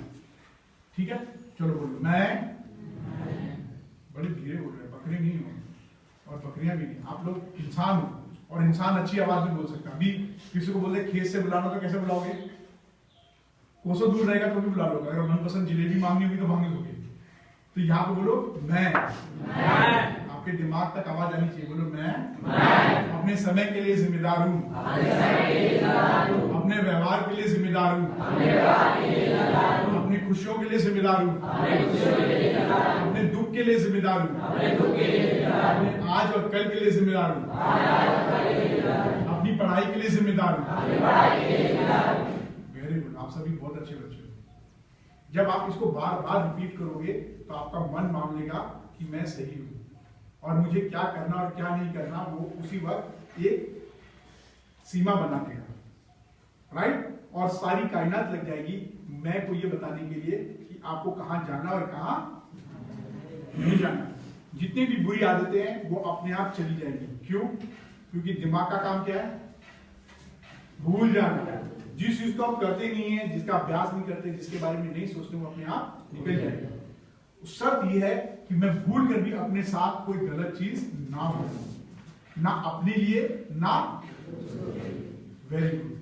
ठीक है, चलो बोलो। मैं बड़े धीरे बोल रहे हैं, बकरे नहीं हो और बकरियां भी नहीं, आप लोग इंसान हो और इंसान अच्छी आवाज में बोल सकता है। अभी किसी को बोलते खेत से बुलाना तो कैसे बुलाओगे? कोसों दूर रहेगा तो भी बुला लोगे। अगर मनपसंद जिलेबी मांगनी होगी तो मांग लोगे। तो यहाँ पे बोलो मैं। आपके दिमाग तक आवाज आनी चाहिए। बोलो मैं अपने समय के लिए जिम्मेदार हूँ, अपने व्यवहार के लिए जिम्मेदार हूँ, अपनी खुशियों के लिए जिम्मेदार हूँ, अपने दुख के लिए जिम्मेदार हूँ, अपने आज और कल के लिए जिम्मेदार हूँ, अपनी पढ़ाई के लिए जिम्मेदार हूँ। वेरी गुड, आप सभी बहुत अच्छे बच्चे हो। जब आप इसको बार बार रिपीट करोगे तो आपका मन मान लेगा कि मैं सही हूं और मुझे क्या करना और क्या नहीं करना वो उसी वक्त एक सीमा बना देगा, राइट? और सारी कायनात लग जाएगी मैं को ये बताने के लिए कि आपको कहां जाना और कहां नहीं जाना। जितनी भी बुरी आदतें हैं वो अपने आप चली जाएंगी। क्यों? क्योंकि दिमाग का काम क्या है? भूल जाना। जिस चीज को आप करते नहीं है, जिसका अभ्यास नहीं करते, जिसके बारे में नहीं सोचते, वो अपने आप निकल जाएगा। शर्त यह है कि मैं भूल कर भी अपने साथ कोई गलत चीज ना हो, ना अपने लिए ना। Very good.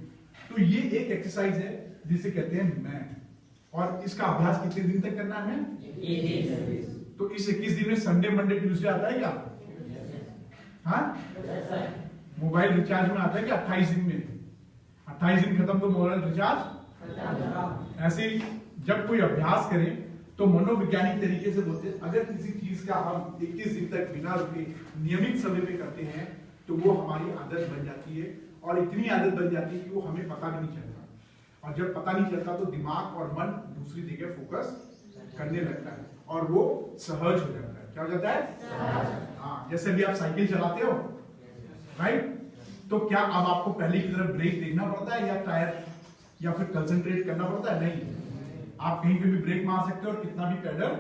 तो ये एक एक्सरसाइज है जिसे कहते हैं मैं, और इसका अभ्यास कितने दिन तक करना है? तो इस 21 दिन में संडे मंडे ट्यूसडे आता है क्या? हाँ, मोबाइल रिचार्ज में आता है क्या? 28 दिन में 28 दिन खत्म तो मोबाइल रिचार्ज। ऐसे ही जब कोई अभ्यास करें तो मनोवैज्ञानिक तरीके से बोलते हैं अगर किसी चीज का हम 21 दिन तक बिना रुके नियमित समय पे करते हैं तो वो हमारी आदत बन जाती है, और इतनी आदत बन जाती है कि वो हमें पता भी नहीं चलता। और जब पता नहीं चलता तो दिमाग और मन दूसरी जगह फोकस करने लगता है और वो सहज हो जाता है। क्या हो जाता है? हाँ, जैसे भी आप साइकिल चलाते हो, राइट? तो क्या अब आपको पहले की तरफ ब्रेक देखना पड़ता है या टायर या फिर कंसंट्रेट करना पड़ता है? नहीं, आप कहीं पे भी ब्रेक मार सकते हो और कितना भी पेडल,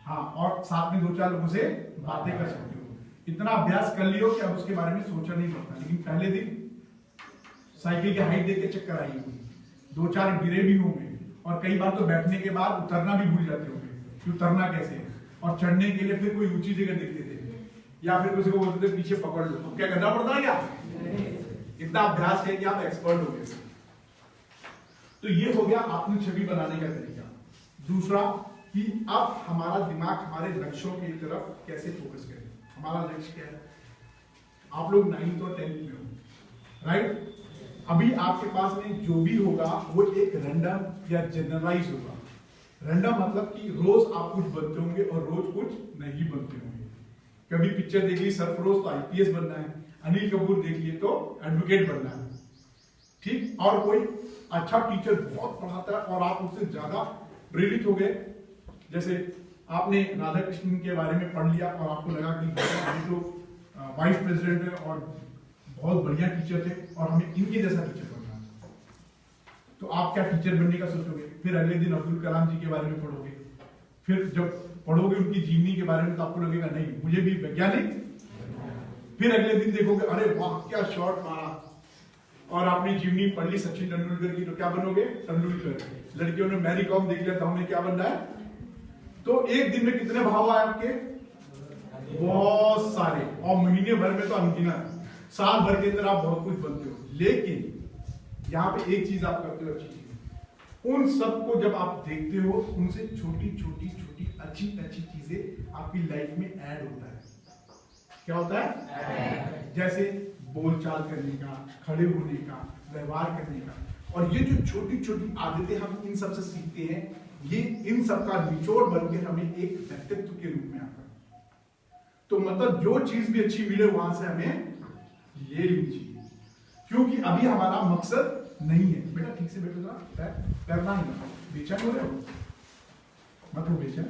हाँ, और साथ में 2-4 लोगों से बातें कर सकते हो। इतना अभ्यास कर लियो कि अब उसके बारे में सोचना नहीं पड़ता। लेकिन पहले दिन साइकिल की हाइट देख के चक्कर आई होगी, 2-4 गिरे भी होंगे, और कई बार तो बैठने के बाद उतरना भी भूल जाते होंगे कि उतरना कैसे है, और चढ़ने के लिए फिर कोई ऊंची जगह देखते थे या फिर किसी को बोलते थे पीछे पकड़ लो। तो क्या करना पड़ता है? क्या इतना अभ्यास है कि आप एक्सपर्ट हो गए। तो ये हो गया अपनी छवि बनाने का तरीका। दूसरा कि अब हमारा दिमाग हमारे लक्ष्यों की तरफ कैसे फोकस करे। हमारा लक्ष्य क्या है? आप लोग 9th और 10th में हो, राइट? अभी आपके पास में जो भी होगा वो एक रैंडम या जनरलाइज होगा। रैंडम मतलब कि रोज आप कुछ बनते होंगे और रोज कुछ नहीं बनते होंगे। कभी पिक्चर देख ली सरफरोश तो आईपीएस बनना है, अनिल कपूर देख लिए तो एडवोकेट बनना है, ठीक? और कोई अच्छा टीचर बहुत पढ़ाता है और आप उससे ज्यादा प्रेरित हो गए, जैसे आपने राधा कृष्णन के बारे में पढ़ लिया और आपको लगा कि ये तो वाइस प्रेसिडेंट है और बहुत बढ़िया टीचर थे और हमें इनके जैसा टीचर बनना है, तो आप क्या टीचर बनने का सोचोगे। फिर अगले दिन अब्दुल कलाम जी के बारे में पढ़ोगे, फिर जब पढ़ोगे उनकी जीवनी के बारे में तो आपको लगेगा नहीं मुझे भी वैज्ञानिक। फिर अगले दिन देखोगे अरे वाह क्या शॉट मारा, और आपने जीवनी पढ़ ली सचिन तेंदुलकर की तो क्या बनोगे? तेंदुलकर। लड़कियों ने मैरी कॉम देख लिया तो हमें क्या बनना है? तो एक दिन में कितने भाव आए आपके? बहुत सारे, और महीने भर में तो अनगिनत, साल भर के अंदर आप बहुत कुछ बनते हो। लेकिन यहाँ पे एक चीज आप करते हो अच्छी चीज, उन सबको जब आप देखते हो उनसे छोटी छोटी छोटी अच्छी अच्छी चीजें आपकी लाइफ में ऐड होता है। क्या होता है? जैसे बोलचाल करने का, खड़े होने का, व्यवहार करने का, और ये जो छोटी छोटी आदतें हम इन सब से सीखते हैं, ये इन सब का निचोड़ बनकर हमें एक व्यक्तित्व के रूप में आता है। तो मतलब जो चीज भी अच्छी मिले वहां से हमें ले लेनी चाहिए। क्योंकि अभी हमारा मकसद नहीं है। बेटा ठीक से बैठो जरा, करना ही ना, बेचैन हो रहे हो मत हो बेचैन,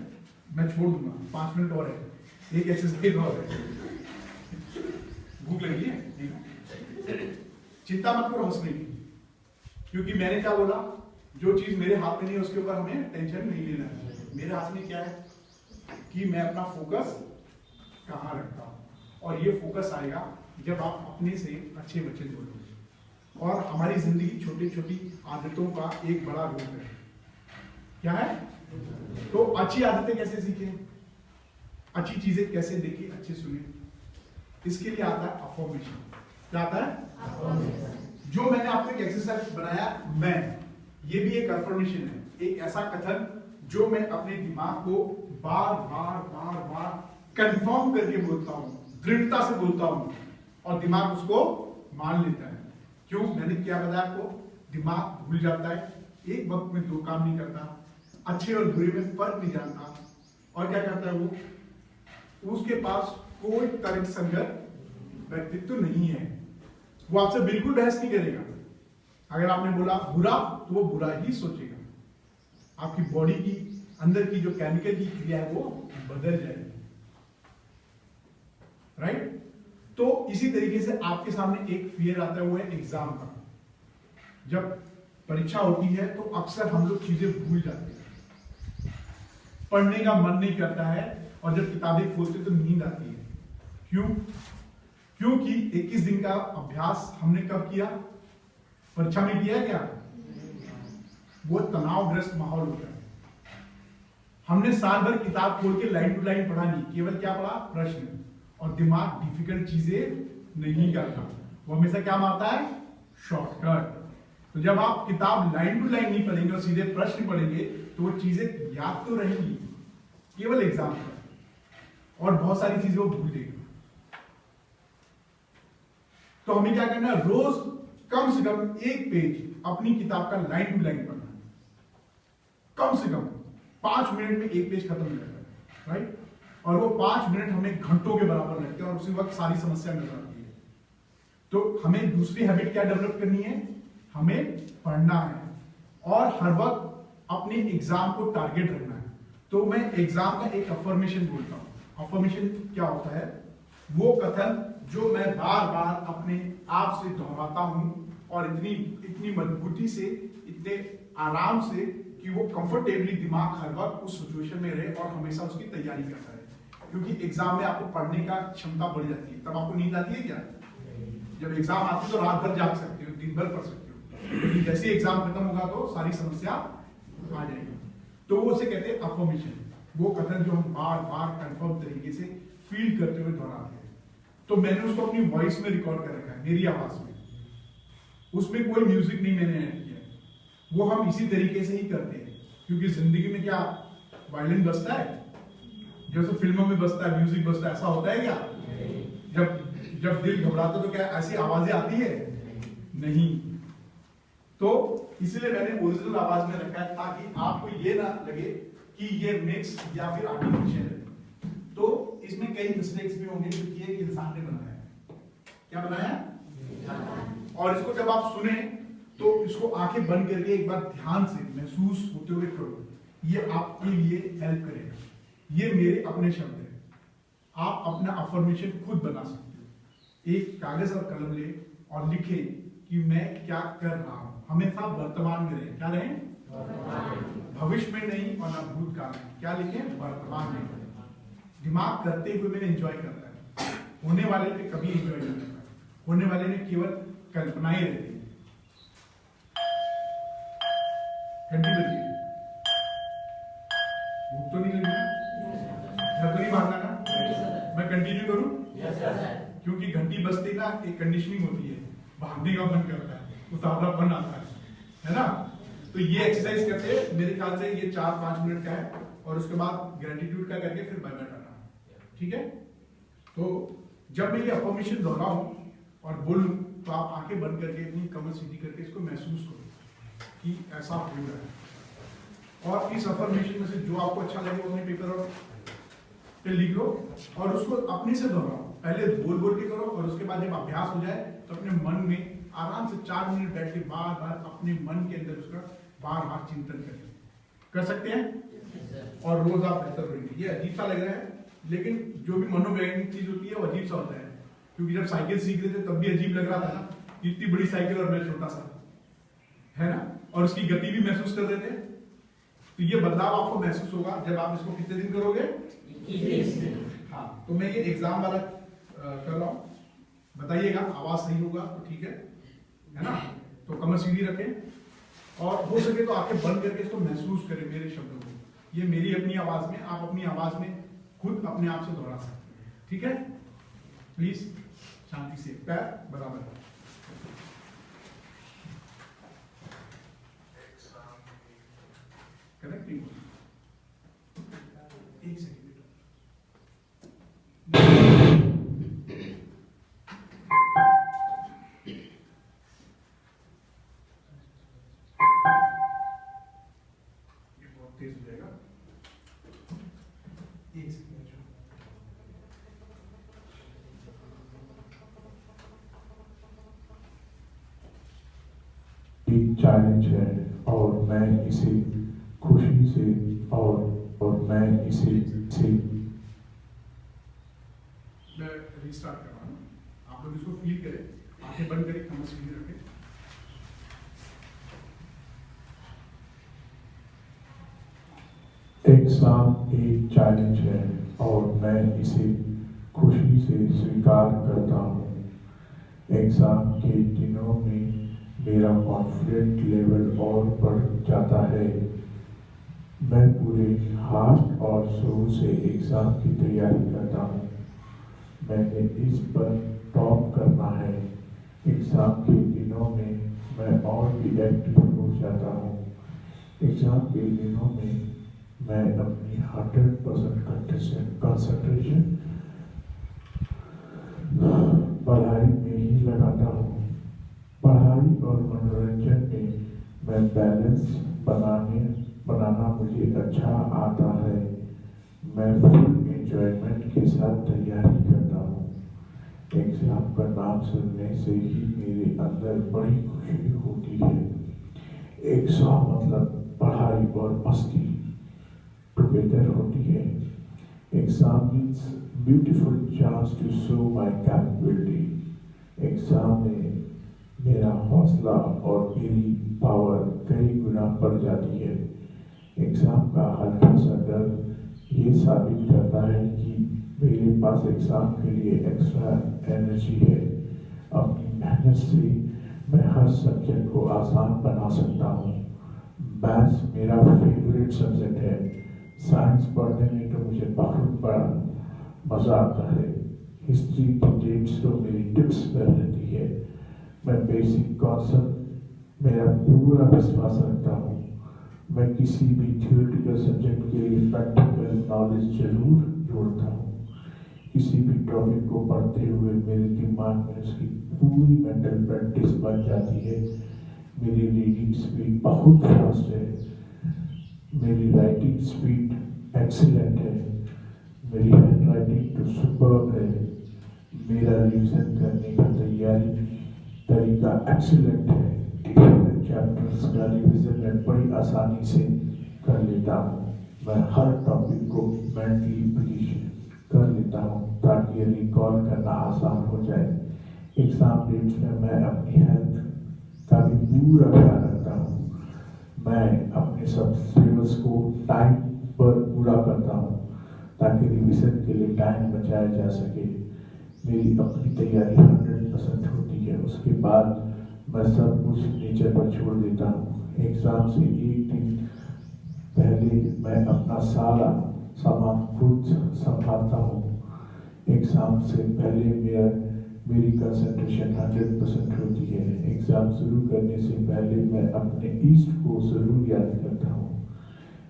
मैं छोड़ दूंगा, 5 मिनट और है, एक एक्सरसाइज और है। भूख लगी है, चिंता मत करो हंसने की, क्योंकि मैंने क्या बोला, जो चीज मेरे हाथ में नहीं है उसके ऊपर हमें टेंशन नहीं लेना है। मेरे हाथ में क्या है कि मैं अपना फोकस कहाँ रखता हूँ, और ये फोकस आएगा जब आप अपने से अच्छे बच्चे बोलोगे। और हमारी जिंदगी छोटी छोटी आदतों का एक बड़ा रूप है। क्या है? तो अच्छी आदतें कैसे सीखें, अच्छी चीजें कैसे देखें, अच्छे सुने, इसके लिए आता है अफर्मेशन। क्या आता है? जो मैंने आपको एक एक्सरसाइज बनाया, मैं, ये भी एक अफर्मेशन है, एक ऐसा कथन जो मैं अपने दिमाग को बार बार बार बार कंफर्म करके बोलता हूं, दृढ़ता से बोलता हूं, और दिमाग उसको मान लेता है। क्यों? मैंने क्या बताया आपको, दिमाग भूल जाता है, एक वक्त में 2 काम नहीं करता, अच्छे और बुरे में फर्क नहीं जानता, और क्या करता है वो, उसके पास कोई तर्क संगत व्यक्तित्व नहीं है, वो आपसे बिल्कुल बहस नहीं करेगा। अगर आपने बोला बुरा तो वो बुरा ही सोचेगा, आपकी बॉडी की अंदर की जो केमिकल की क्रिया है वो बदल जाएगी। राइट? तो इसी तरीके से आपके सामने एक फियर आता है, वो है एग्जाम का। जब परीक्षा होती है तो अक्सर हम लोग चीजें भूल जाते हैं, पढ़ने का मन नहीं करता है, और जब किताबें खोलते तो नींद आती है। क्यों? क्योंकि 21 दिन का अभ्यास हमने कब किया? परीक्षा में किया है क्या? वो तनावग्रस्त माहौल होता है। हमने साल भर किताब खोल के लाइन टू लाइन पढ़ा नहीं, केवल क्या पढ़ा? प्रश्न। और दिमाग डिफिकल्ट चीजें नहीं करता, वो हमेशा क्या मारता है? शॉर्टकट। तो जब आप किताब लाइन टू लाइन नहीं पढ़ेंगे और सीधे प्रश्न पढ़ेंगे तो वो चीजें याद तो रहेंगी, केवल एग्जाम पर, और बहुत सारी चीजें वो भूल देगा। तो हमें क्या करना है? रोज कम से कम 1 पेज अपनी किताब का लाइन टू लाइन पढ़ना है, कम से कम 5 मिनट में 1 पेज खत्म हो जाएगा। राइट? और वो 5 मिनट हमें घंटों के बराबर लगते हैं, और उसी वक्त सारी समस्या नजर आती है। तो हमें दूसरी हैबिट क्या डेवलप करनी है? हमें पढ़ना है, और हर वक्त अपने एग्जाम को टारगेट रखना है। तो मैं एग्जाम का एक अफर्मेशन बोलता हूं। अफर्मेशन क्या होता है? वो कथन जो मैं बार बार अपने आप से दोहराता हूं, और इतनी मजबूती से, इतने आराम से कि वो कंफर्टेबली दिमाग हर वक्त उस सिचुएशन में रहे और हमेशा उसकी तैयारी करता है। क्योंकि एग्जाम में आपको पढ़ने का क्षमता बढ़ जाती है। तब आपको नींद आती है क्या? जब एग्जाम आती है तो रात भर जाग सकते हो, दिन भर पढ़ सकते हो, लेकिन जैसे एग्जाम खत्म होगा तो सारी समस्या आ जाएगी। तो वो उसे कहते हैं अफर्मेशन, वो कथन जो हम बार बार कंफर्म तरीके से फील करते हुए दोहराते हैं। तो मैंने उसको अपनी वॉइस में रिकॉर्ड कर रखा है, मेरी आवाज में, उसमें कोई म्यूजिक नहीं मैंने ऐड किया। वो हम इसी तरीके से ही करते हैं, क्योंकि जिंदगी में क्या वायलिन बजता है जैसे फिल्मों में बजता है, म्यूजिक बजता है, ऐसा होता है क्या? जब दिल घबराता तो क्या ऐसी आवाजें आती है? नहीं। तो इसलिए मैंने ओरिजिनल आवाज में रखा है, ताकि आपको ये ना लगे कि ये मिक्स या फिर आर्टिफिशियल है। तो इसमें कई मिस्टेक्स भी होंगे क्योंकि एक इंसान ने बनाया है। क्या बनाया? और इसको जब आप सुने तो इसको आंखें बंद करके एक बार ध्यान से महसूस होते हुए करो, ये आपके लिए हेल्प करेगा। ये मेरे अपने शब्द हैं, आप अपना अफर्मेशन खुद बना सकते हो। एक कागज और कलम ले और लिखे कि मैं क्या कर रहा हूं। हमेशा वर्तमान में रहे। क्या रहे? भविष्य में नहीं, और ना भूतकाल में। क्या लिखे? वर्तमान में। दिमाग करते हुए मैंने एंजॉय करता है, होने वाले पे कभी एंजॉय नहीं करता, होने वाले में केवल कल्पनाएं रहती है। घंटी बजी, भूख तो नहीं लगी, घर तो नहीं भागना ना? मैं कंटिन्यू करूं? क्योंकि घंटी बजते ना एक कंडीशनिंग होती है, भागने का मन करता है, उतावलापन आता है ना? तो ये एक्सरसाइज करते हैं, मेरे ख्याल से ये 4-5 मिनट का है, और उसके बाद ग्रेटिट्यूड का करके फिर बाय बाय करना। ठीक है? तो जब मैं ये अफर्मेशन दोहराऊं और बोलूं तो आप आंखें बंद करके अपनी कमर सीधी करके इसको महसूस करो कि ऐसा हो रहा है। और इस अफर्मेशन में से जो आपको अच्छा लगे वो अपने पेपर और पे लिख लो, और उसको अपने से दोहराओ। पहले बोल बोल के करो, और उसके बाद जब अभ्यास हो जाए तो अपने मन में आराम से 4 मिनट बैठ के बार बार अपने मन के अंदर उसका बार बार चिंतन करें। कर सकते हैं और रोज आप बेहतर रहेंगे। ये अजीब सा लग रहा है, लेकिन जो भी मनोवैज्ञानिक चीज होती है वो अजीब सा होता है। क्योंकि जब साइकिल सीख रहे थे तब भी अजीब लग रहा था ना, इतनी बड़ी साइकिल और मैं छोटा सा, है ना, और उसकी गति भी महसूस कर रहे थे। तो ये बदलाव आपको महसूस होगा जब आप इसको कितने दिन करोगे? 21 दिन। हाँ, तो मैं ये एग्जाम वाला कर रहा हूँ, बताइएगा आवाज सही होगा तो ठीक है ना। तो कमर सीधी रखें और हो सके तो आंखें बंद करके इसको महसूस करें मेरे शब्दों को। ये मेरी अपनी आवाज में, आप अपनी आवाज में खुद अपने आप से दोहरा सकते हैं, ठीक है। प्लीज शांति से, पैर बराबर। कनेक्टिंग एक सेकेंड। ये बहुत तेज हो जाएगा, एक सेकेंड। एक चैलेंज है और मैं इसे खुशी से और मैं इसे मैं रिस्टार्ट कर रहा हूँ, आप लोग इसको फील करें, आंखें बंद करें, कमर सीधी रखें। एग्जाम एक चैलेंज है और मैं इसे खुशी से स्वीकार करता हूँ। एग्जाम के दिनों में मेरा कॉन्फिडेंट लेवल और बढ़ जाता है। मैं पूरे हार्ट और सोल से एग्जाम की तैयारी करता हूँ। मैंने इस पर टॉप करना है। एग्जाम के दिनों में मैं और भी एक्टिव हो जाता हूँ। एग्जाम के दिनों में मैं अपनी 100% कंसंट्रेशन पढ़ाई में ही लगाता हूँ। पढ़ाई और मनोरंजन में मैं बैलेंस बनाना मुझे अच्छा आता है। मैं फुल एंजॉयमेंट के साथ तैयारी करता हूँ। एग्जाम का नाम सुनने से ही मेरे अंदर बड़ी खुशी होती है। एग्जाम मतलब पढ़ाई और मस्ती टुगेदर होती है। Exam means beautiful chance to show my capability. Exam में मेरा हौसला और मेरी पावर कई गुना बढ़ जाती है। एग्जाम का हल्का सा डर ये साबित करता है कि मेरे पास एग्जाम के लिए एक्स्ट्रा एनर्जी है। अपनी मेहनत से मैं हर सब्जेक्ट को आसान बना सकता हूँ। मैथ्स मेरा फेवरेट सब्जेक्ट है। साइंस पढ़ने में तो मुझे बहुत बड़ा मजा आता है। हिस्ट्री की डेट्स तो मेरी टिप्स पर रहती है। मैं बेसिक कॉन्सेप्ट मेरा पूरा विश्वास रखता हूँ। मैं किसी भी थियोरेटिकल सब्जेक्ट के लिए प्रैक्टिकल नॉलेज जरूर जोड़ता हूँ। किसी भी टॉपिक को पढ़ते हुए मेरे दिमाग में उसकी पूरी मेंटल प्रैक्टिस बन जाती है। मेरी रीडिंग स्पीड बहुत फास्ट है। मेरी राइटिंग स्पीड एक्सीलेंट है। मेरी हैंड राइटिंग तो सुपर्ब है। मेरा रिविजन करने का तरीका एक्सीलेंट है। डिफिकल्ट चैप्टर्स का रिविजन मैं बड़ी आसानी से कर लेता हूँ। मैं हर टॉपिक को मेंटली पोजीशन कर लेता हूँ ताकि रिकॉल करना आसान हो जाए। एग्जाम डेट्स में मैं अपनी हेल्थ का भी पूरा ख्याल रखता हूँ। मैं अपने सब सिलेबस को टाइम पर पूरा करता हूँ ताकि रिविजन के लिए टाइम बचाया जा सके। मेरी अपनी तैयारी 100% होती है। उसके बाद मैं सब कुछ नेचर पर छोड़ देता हूँ। एग्जाम से एक दिन पहले मैं अपना सारा सामान खुद संभालता हूँ। एग्जाम से पहले मेरी कंसंट्रेशन 100% होती है। एग्जाम शुरू करने से पहले मैं अपने ईस्ट को जरूर याद करता हूँ।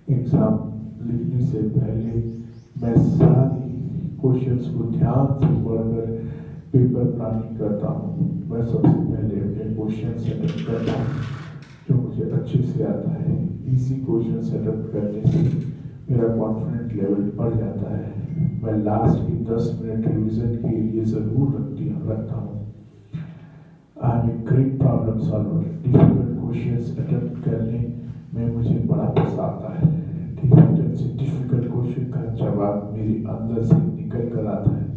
एग्जाम लिखने से पहले मैं सारी क्वेश्चंस को ध्यान से पढ़कर पेपर प्लानिंग करता हूँ। मैं सबसे पहले अपने क्वेश्चन सेटअप करता हूँ जो मुझे अच्छे से आता है। इजी क्वेश्चन सेटअप करने से मेरा कॉन्फिडेंट लेवल बढ़ जाता है। मैं लास्ट की 10 मिनट रिवीजन के लिए जरूर रखता हूँ। I am a great problem solver. Difficult questions attempt करने में मुझे बड़ा मजा आता है। डिफिकल्ट से डिफिकल्ट क्वेश्चन का जवाब मेरे अंदर से निकल कर आता है।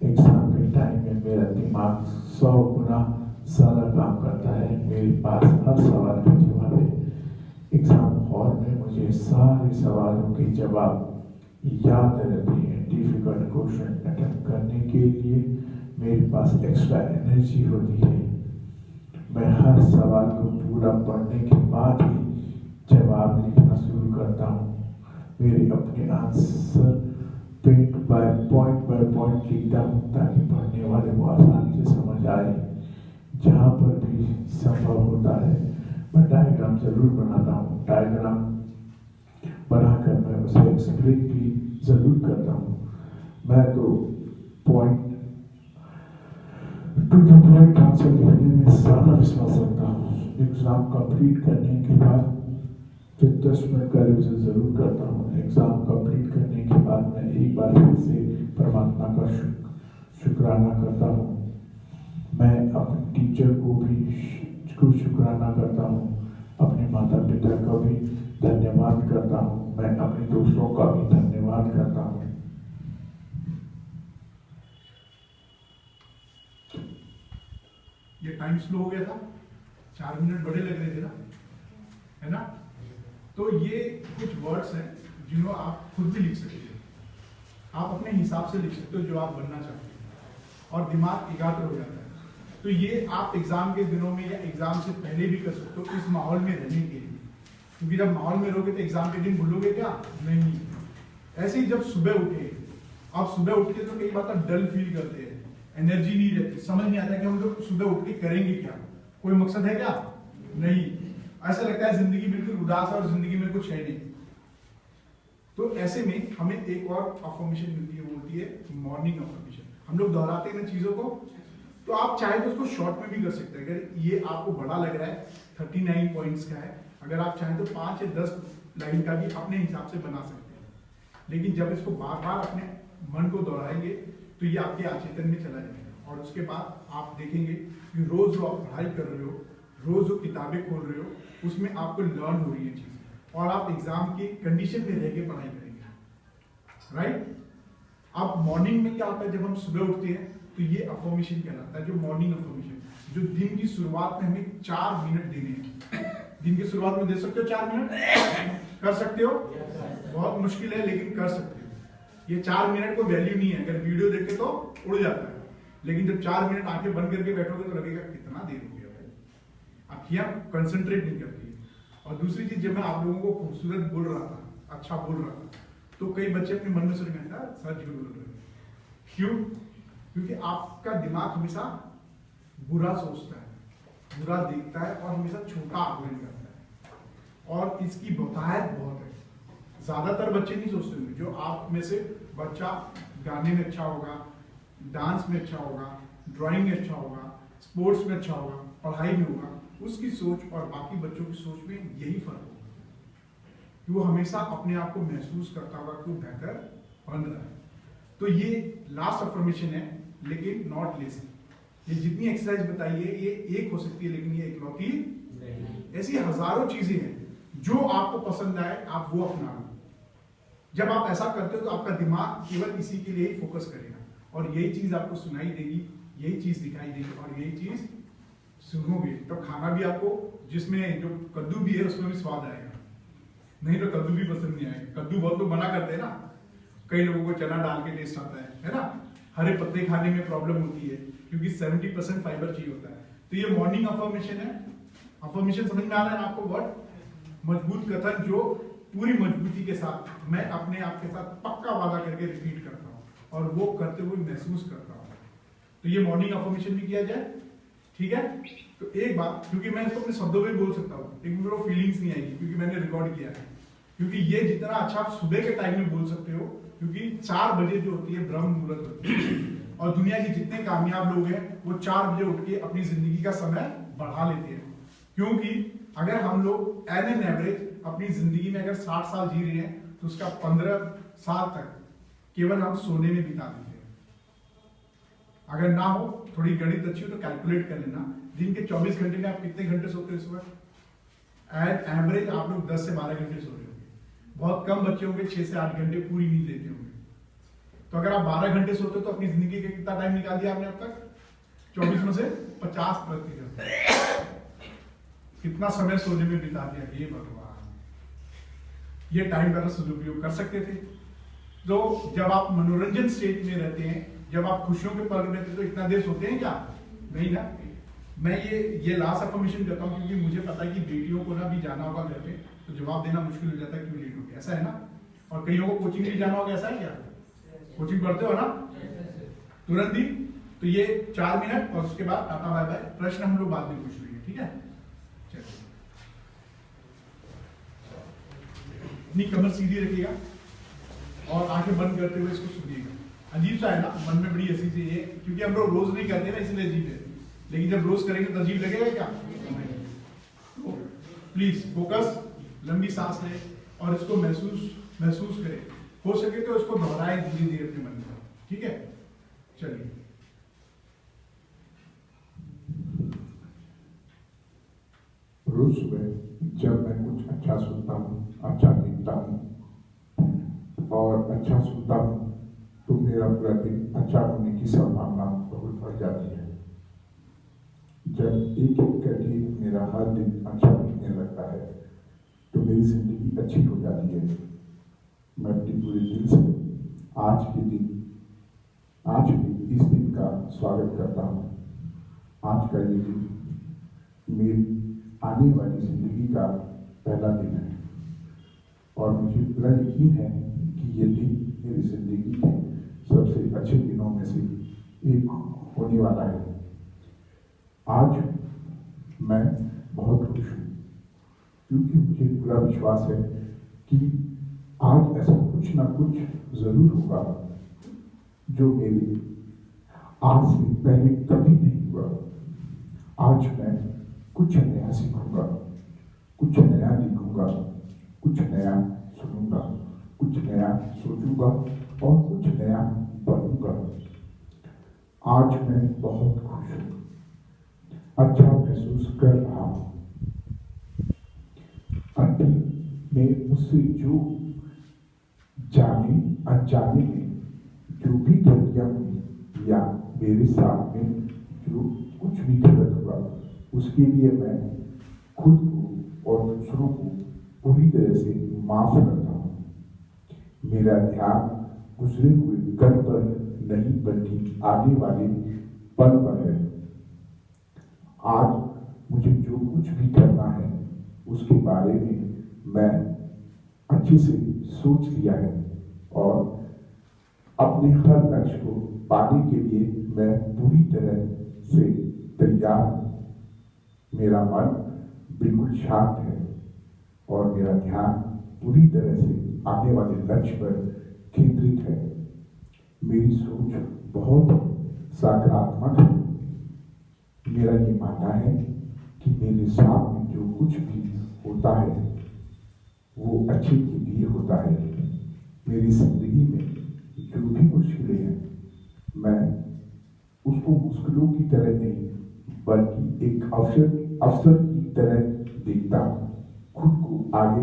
एग्जाम के टाइम में मेरा दिमाग 100 गुना सारा काम करता है। मेरे पास हर सवाल का जवाब है। एग्जाम हॉल में मुझे सारे सवालों के जवाब याद रहते हैं। डिफिकल्ट क्वेश्चन अटेम्प्ट करने के लिए मेरे पास एक्स्ट्रा एनर्जी होती है। मैं हर सवाल को पूरा पढ़ने के बाद ही जवाब लिखना शुरू करता हूँ। मेरे अपने आंसर पॉइंट बाय पॉइंट लिखता हूँ ताकि पढ़ने वाले को आसानी से समझ आए। जहाँ पर भी संभव होता है मैं डायग्राम जरूर बनाता हूँ। डायग्राम बनाकर मैं उसे एक्सप्लेन भी जरूर करता हूँ। मैं तो point two the point answer लिखने में ज़्यादा विश्वास रखता हूँ। एग्जाम कंप्लीट करने के बाद फिर 10 मिनट का रिविजन जरूर करता हूँ। एग्जाम कंप्लीट करने के बाद मैं एक बार फिर से परमात्मा का शुक्राना करता हूँ। मैं अपने टीचर को भी शुक्राना करता हूँ। अपने माता पिता का भी धन्यवाद करता हूँ। मैं अपने दोस्तों का भी धन्यवाद करता हूँ। ये टाइम स्लो हो गया था, 4 मिनट बड़े लग रहे थे ना, है ना? तो ये कुछ वर्ड्स हैं जिन्हों आप खुद भी लिख सकते हो। आप अपने हिसाब से लिख सकते हो जो आप बनना चाहते हो, और दिमाग एकाग्र हो जाता है। तो ये आप एग्जाम के दिनों में या एग्जाम से पहले भी कर सकते हो, इस माहौल में रहने के लिए। क्योंकि जब माहौल में रहोगे तो एग्जाम के दिन भूलोगे क्या? नहीं। ऐसे ही जब सुबह उठे, आप सुबह उठ के तो कई बार डल फील करते हैं, एनर्जी नहीं रहती, समझ नहीं आता कि हम लोग सुबह उठ के करेंगे क्या, कोई मकसद है क्या? नहीं। ऐसा लगता है जिंदगी बिल्कुल उदास है और जिंदगी में कुछ है नहीं। तो ऐसे में हमें एक और अफर्मेशन मिलती है, वो होती है मॉर्निंग अफर्मेशन। हम लोग दोहराते हैं ना चीजों को, तो आप चाहे तो उसको शॉर्ट में भी कर सकते हैं। अगर ये आपको बड़ा लग रहा है, 39 पॉइंट्स का है, अगर आप चाहें तो 5 या 10 लाइन का भी अपने हिसाब से बना सकते हैं। लेकिन जब इसको बार बार अपने मन को दोहराएंगे तो ये आपके अचेतन में चला जाएगा, और उसके बाद आप देखेंगे कि रोज जो आप पढ़ाई कर रहे हो, रोज जो किताबें खोल रहे हो, उसमें आपको लर्न हो रही है चीजें, और आप एग्जाम की कंडीशन में रह के पढ़ाई करेंगे। राइट? अब मॉर्निंग में क्या होता है, जब हम सुबह उठते हैं तो ये अफर्मेशन कहलाता है, जो मॉर्निंग अफर्मेशन, जो दिन की शुरुआत में हमें 4 मिनट देने हैं। दिन की शुरुआत में दे सकते हो 4 मिनट? कर सकते हो? बहुत मुश्किल है लेकिन कर सकते हो। ये 4 मिनट को वैल्यू नहीं है, अगर वीडियो देखे तो उड़ जाता है, लेकिन जब 4 मिनट आंखें बंद करके बैठोगे तो लगेगा कितना देर हो गया भाई। आंखें कंसंट्रेट नहीं करती है। और दूसरी चीज, जब मैं आप लोगों को खूबसूरत बोल रहा था, अच्छा बोल रहा था, तो कई बच्चे अपने मन में सोच रहे हैं सर झूठ बोल रहे हैं। क्यों? क्योंकि आपका दिमाग हमेशा बुरा सोचता है, बुरा देखता है, और हमेशा छोटा आकलन करता है, और इसकी बहुतायत बहुत है। ज्यादातर बच्चे नहीं सोचते होंगे, जो आप में से बच्चा गाने में अच्छा होगा, डांस में अच्छा होगा, ड्राइंग में अच्छा होगा, स्पोर्ट्स में अच्छा होगा, पढ़ाई में होगा, उसकी सोच और बाकी बच्चों की सोच में यही फर्क होगा कि वो हमेशा अपने आप को महसूस करता होगा कि वो बेहतर बन रहा है। तो ये लास्ट अफर्मेशन है, लेकिन नॉट लेस। ये जितनी एक्सरसाइज बताई है ये एक हो सकती है, लेकिन ये इकलौती नहीं। ऐसी हजारों चीजें हैं, जो आपको पसंद आए आप वो अपना लो। जब आप ऐसा करते हो तो आपका दिमाग केवल इसी के लिए ही फोकस करेगा, और यही चीज आपको सुनाई देगी, यही चीज दिखाई देगी, और यही चीज सुनोगे। तो खाना भी आपको, जिसमें जो कद्दू भी है उसमें भी स्वाद आएगा, नहीं तो कद्दू भी पसंद नहीं आएगा। कद्दू बहुत लोग मना करते हैं ना, कई लोगों को चना डाल के टेस्ट आता है ना। हरे पत्ते खाने में प्रॉब्लम होती है क्योंकि 70% फाइबर चाहिए होता है। तो ये मॉर्निंग अफर्मेशन है। अफर्मेशन समझ में आ रहा है ना आपको? वर्ड मजबूत कथन, जो पूरी मजबूती के साथ मैं अपने आप के साथ पक्का वादा करके रिपीट करता हूँ, और वो करते हुए महसूस करता हूँ। तो ये मॉर्निंग अफर्मेशन भी किया जाए, ठीक है? तो एक बात, क्योंकि मैं इसको अपने शब्दों में बोल सकता हूँ, लेकिन मेरे को फीलिंग्स नहीं आएगी क्योंकि मैंने रिकॉर्ड किया है। क्योंकि ये जितना अच्छा आप सुबह के टाइम में बोल सकते हो, क्योंकि 4 बजे जो होती है ब्रह्म मुहूर्त होती है, और दुनिया के जितने कामयाब लोग हैं वो 4 बजे उठ के अपनी जिंदगी का समय बढ़ा लेते हैं। क्योंकि अगर हम लोग एन एवरेज अपनी जिंदगी में अगर 60 साल जी रहे हैं तो उसका 15 साल तक केवल हम सोने में बिता देते हैं। अगर ना हो, थोड़ी गणित अच्छी हो तो कैलकुलेट कर लेना, दिन के 24 घंटे में आप कितने घंटे सोते हो इस वक्त। एट एवरेज आप लोग 10 से 12 घंटे सो रहे होंगे। बहुत कम बच्चे होंगे 6 से 8 घंटे पूरी नींद लेते होंगे। तो अगर आप 12 घंटे सोते हो तो अपनी जिंदगी का कितना टाइम निकाल दिया आपने अब तक? 24 में से 50%। कितना समय सोने में बिता दिया, ये भगवान। ये टाइम का सदुपयोग कर सकते थे। तो जब आप मनोरंजन स्टेज में रहते हैं, जब आप खुशियों के पल में रहते हैं, तो इतना देर सोते हैं क्या? नहीं ना। मैं ये लास्ट अफर्मेशन करता हूँ क्योंकि मुझे पता है कि बेटियों को ना भी जाना होगा घर पे, तो जवाब देना मुश्किल हो जाता है क्यों लेट हो गया, ऐसा है ना। और कईयों को कोचिंग भी जाना होगा, ऐसा है क्या? कोचिंग पढ़ते हो ना तुरंत ही। तो ये 4 मिनट और उसके बाद टाटा बाय बाय। प्रश्न हम लोग बाद में पूछ लेंगे, ठीक है? चलिए, अपनी कमर सीधी रखिएगा और आंखें बंद करते हुए इसको सुनिएगा। अजीब सा है ना, मन में बड़ी हंसी सी है क्योंकि हम लोग रोज नहीं करते ना, इसलिए अजीब है। लेकिन जब रोज करेंगे तो अजीब लगेगा क्या? तो प्लीज फोकस, लंबी सांस लें और इसको महसूस करें। हो सके तो इसको दोहराएं धीरे धीरे अपने मन में, ठीक है? चलिए, रोज सुबह जब मैं कुछ अच्छा सुनता हूँ, अच्छा देखता हूँ और अच्छा सुनता हूँ तो मेरा पूरा दिन अच्छा होने की संभावना बहुत बढ़ जाती है। जब एक एक करके मेरा हर दिन अच्छा बीतने लगता है तो मेरी जिंदगी अच्छी हो जाती है। मैं अपने पूरे दिल से आज भी इस दिन का स्वागत करता हूँ। आज का ये दिन मेरी आने वाली जिंदगी का पहला दिन है और मुझे पूरा यकीन है कि ये दिन मेरी जिंदगी के सबसे अच्छे दिनों में से एक होने वाला है। आज मैं बहुत खुश हूँ क्योंकि मुझे पूरा विश्वास है कि आज ऐसा कुछ ना कुछ जरूर होगा जो मेरे आज से पहले कभी नहीं हुआ। आज मैं कुछ नया सीखूंगा, कुछ नया देखूंगा, कुछ नया सुनूंगा, कुछ नया सोचूंगा और कुछ नया बनूंगा। आज मैं बहुत खुश हूँ, अच्छा महसूस कर रहा हूँ। अतीत में मुझसे जो जाने अनजाने में जो भी गलतियां हुई या मेरे साथ में जो कुछ भी गलत हुआ, उसके लिए मैं खुद को और दूसरों को पूरी तरह से माफ करता हूँ। मेरा ध्यान गुजरे हुए कल पर नहीं बल्कि आने वाले पल पर है। आज मुझे जो कुछ भी करना है उसके बारे में मैं अच्छे से सोच लिया है और अपने हर लक्ष्य को पाने के लिए मैं पूरी तरह से तैयार हूँ। मेरा मन बिल्कुल शांत है और मेरा ध्यान पूरी तरह से आने वाले लक्ष्य पर केंद्रित है। मेरी सोच बहुत सकारात्मक है। मेरा ये मानना है कि मेरे साथ में जो कुछ भी होता है वो अच्छे के लिए होता है। मेरी जिंदगी में जो भी मुश्किलें हैं मैं उसको मुश्किलों की तरह नहीं बल्कि एक अवसर की तरह देखता हूँ। खुद को आगे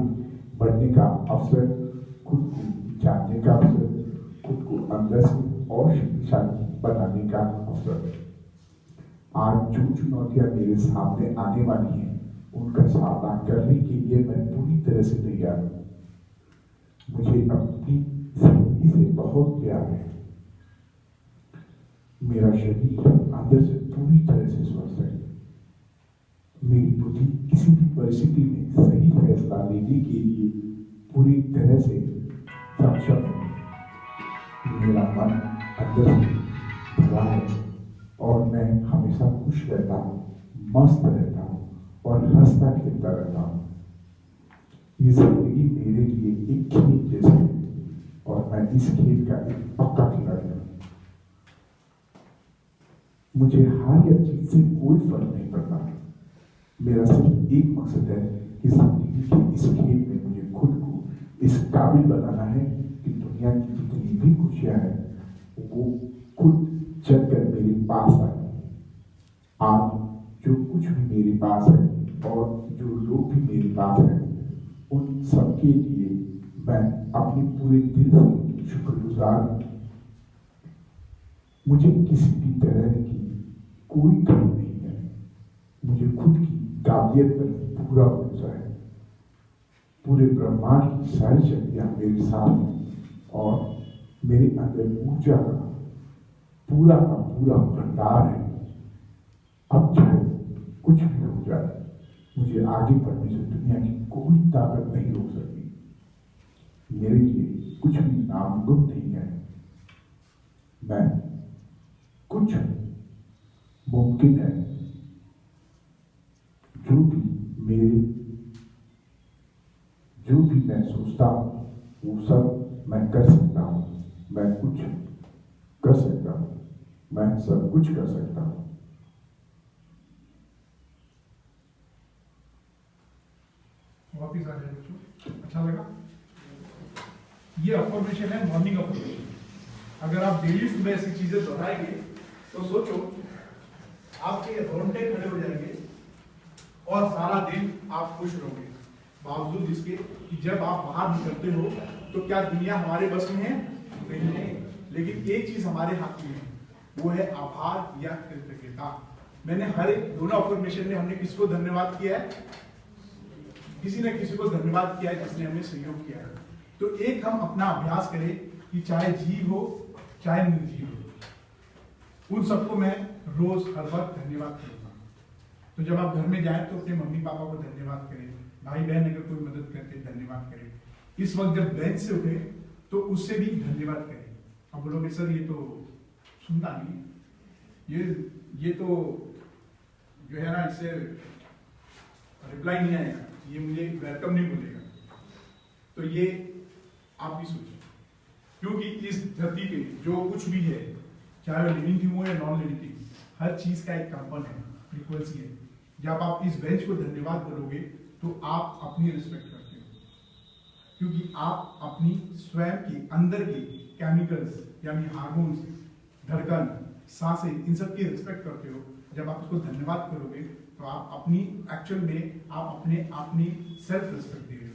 बढ़ने का अवसर, खुद को जानने का अवसर, खुद को अंदर से और शक्तिशाली बनाने का अवसर। आज जो चुनौतियां मेरे सामने आने वाली हैं उनका सामना करने के लिए मैं पूरी तरह से तैयार हूँ। मुझे अपनी जिंदगी से बहुत प्यार है। मेरा शरीर अंदर से पूरी तरह से स्वस्थ है। मेरी बुद्धि किसी भी परिस्थिति में सही फैसला लेने के लिए पूरी तरह से सक्षम है। मेरा मन अंदर से भरा है और मैं हमेशा खुश रहता हूँ, मस्त रहता हूँ और हंसता खेलता रहता हूँ। ये जिंदगी मेरे लिए एक खेल जैसी है और मैं इस खेल का एक पक्का खिलाड़ी हूँ। मुझे हार या जीत से कोई फर्क नहीं पड़ता। मेरा सिर्फ एक मकसद है कि जिंदगी के इस खेल में मुझे खुद को इस काबिल बनाना है कि दुनिया की जितनी भी खुशियां हैं वो खुद चलकर मेरे पास है और जो लोग भी मेरे पास हैं, उन सबके लिए मैं अपने पूरे दिल से शुक्रगुजार हूँ। मुझे किसी भी तरह की कोई कमी नहीं है। मुझे खुद की काबिलियत पर पूरा भरोसा है। पूरे ब्रह्मांड की सारी शक्तियां मेरे साथ हैं और मेरे अंदर ऊर्जा का पूरा भंडार है। अब चाहे कुछ भी हो जाए, मुझे आगे बढ़ने से दुनिया की कोई ताकत नहीं रोक सकती। मेरे लिए कुछ भी नामुमकिन नहीं है। मैं कुछ मुमकिन है। जो भी मैं सोचता हूँ वो सब मैं कर सकता हूँ। मैं कुछ कर सकता हूँ। मैं सब कुछ कर सकता हूँ। वापिस आ जाए बच्चों, अच्छा लगा? ये अफर्मेशन है, मॉर्निंग अफर्मेशन। अगर आप डेली सुबह ऐसी चीजें दोहराएंगे तो सोचो आपके रोंगटे खड़े हो जाएंगे और सारा दिन आप खुश रहोगे। बावजूद इसके कि जब आप बाहर निकलते हो तो क्या दुनिया हमारे बस में है? नहीं है। लेकिन एक चीज हमारे हाथ में है, वो है आभार या कृतज्ञता। मैंने हर एक दोनों अफर्मेशन में हमने किसको धन्यवाद किया है? किसी ने किसी को धन्यवाद किया है जिसने हमें सहयोग किया है। तो एक हम अपना अभ्यास करें कि चाहे जीव हो चाहे निर्जीव हो, उन सबको मैं रोज हर वक्त धन्यवाद करूंगा। तो जब आप घर में जाएं तो अपने मम्मी पापा को धन्यवाद करें, भाई बहन अगर कोई मदद करते धन्यवाद करें। इस वक्त जब बेंच से उठे तो उससे भी धन्यवाद करें। अब बोलोगे सर ये तो सुनता नहीं, ये तो जो है ना, इससे रिप्लाई नहीं आएगा, ये मुझे वेलकम नहीं बोलेगा। तो ये आप भी सोचिए, क्योंकि इस धरती पे जो कुछ भी है, चाहे वो लिविंग थिंग हो या नॉन लिविंग थिंग, हर चीज का एक कंपन है, फ्रीक्वेंसी है। जब आप इस बेंच को धन्यवाद बोलोगे तो आप अपनी रिस्पेक्ट करते हो, क्योंकि आप अपनी स्वयं के अंदर के केमिकल्स यानी हार्मोन्स, धड़कन, सांसें, इन सब की रिस्पेक्ट करते हो। जब आप उसको धन्यवाद करोगे तो आप अपनी एक्चुअल में आप अपनी सेल्फ रिस्पेक्ट दे रहे हो,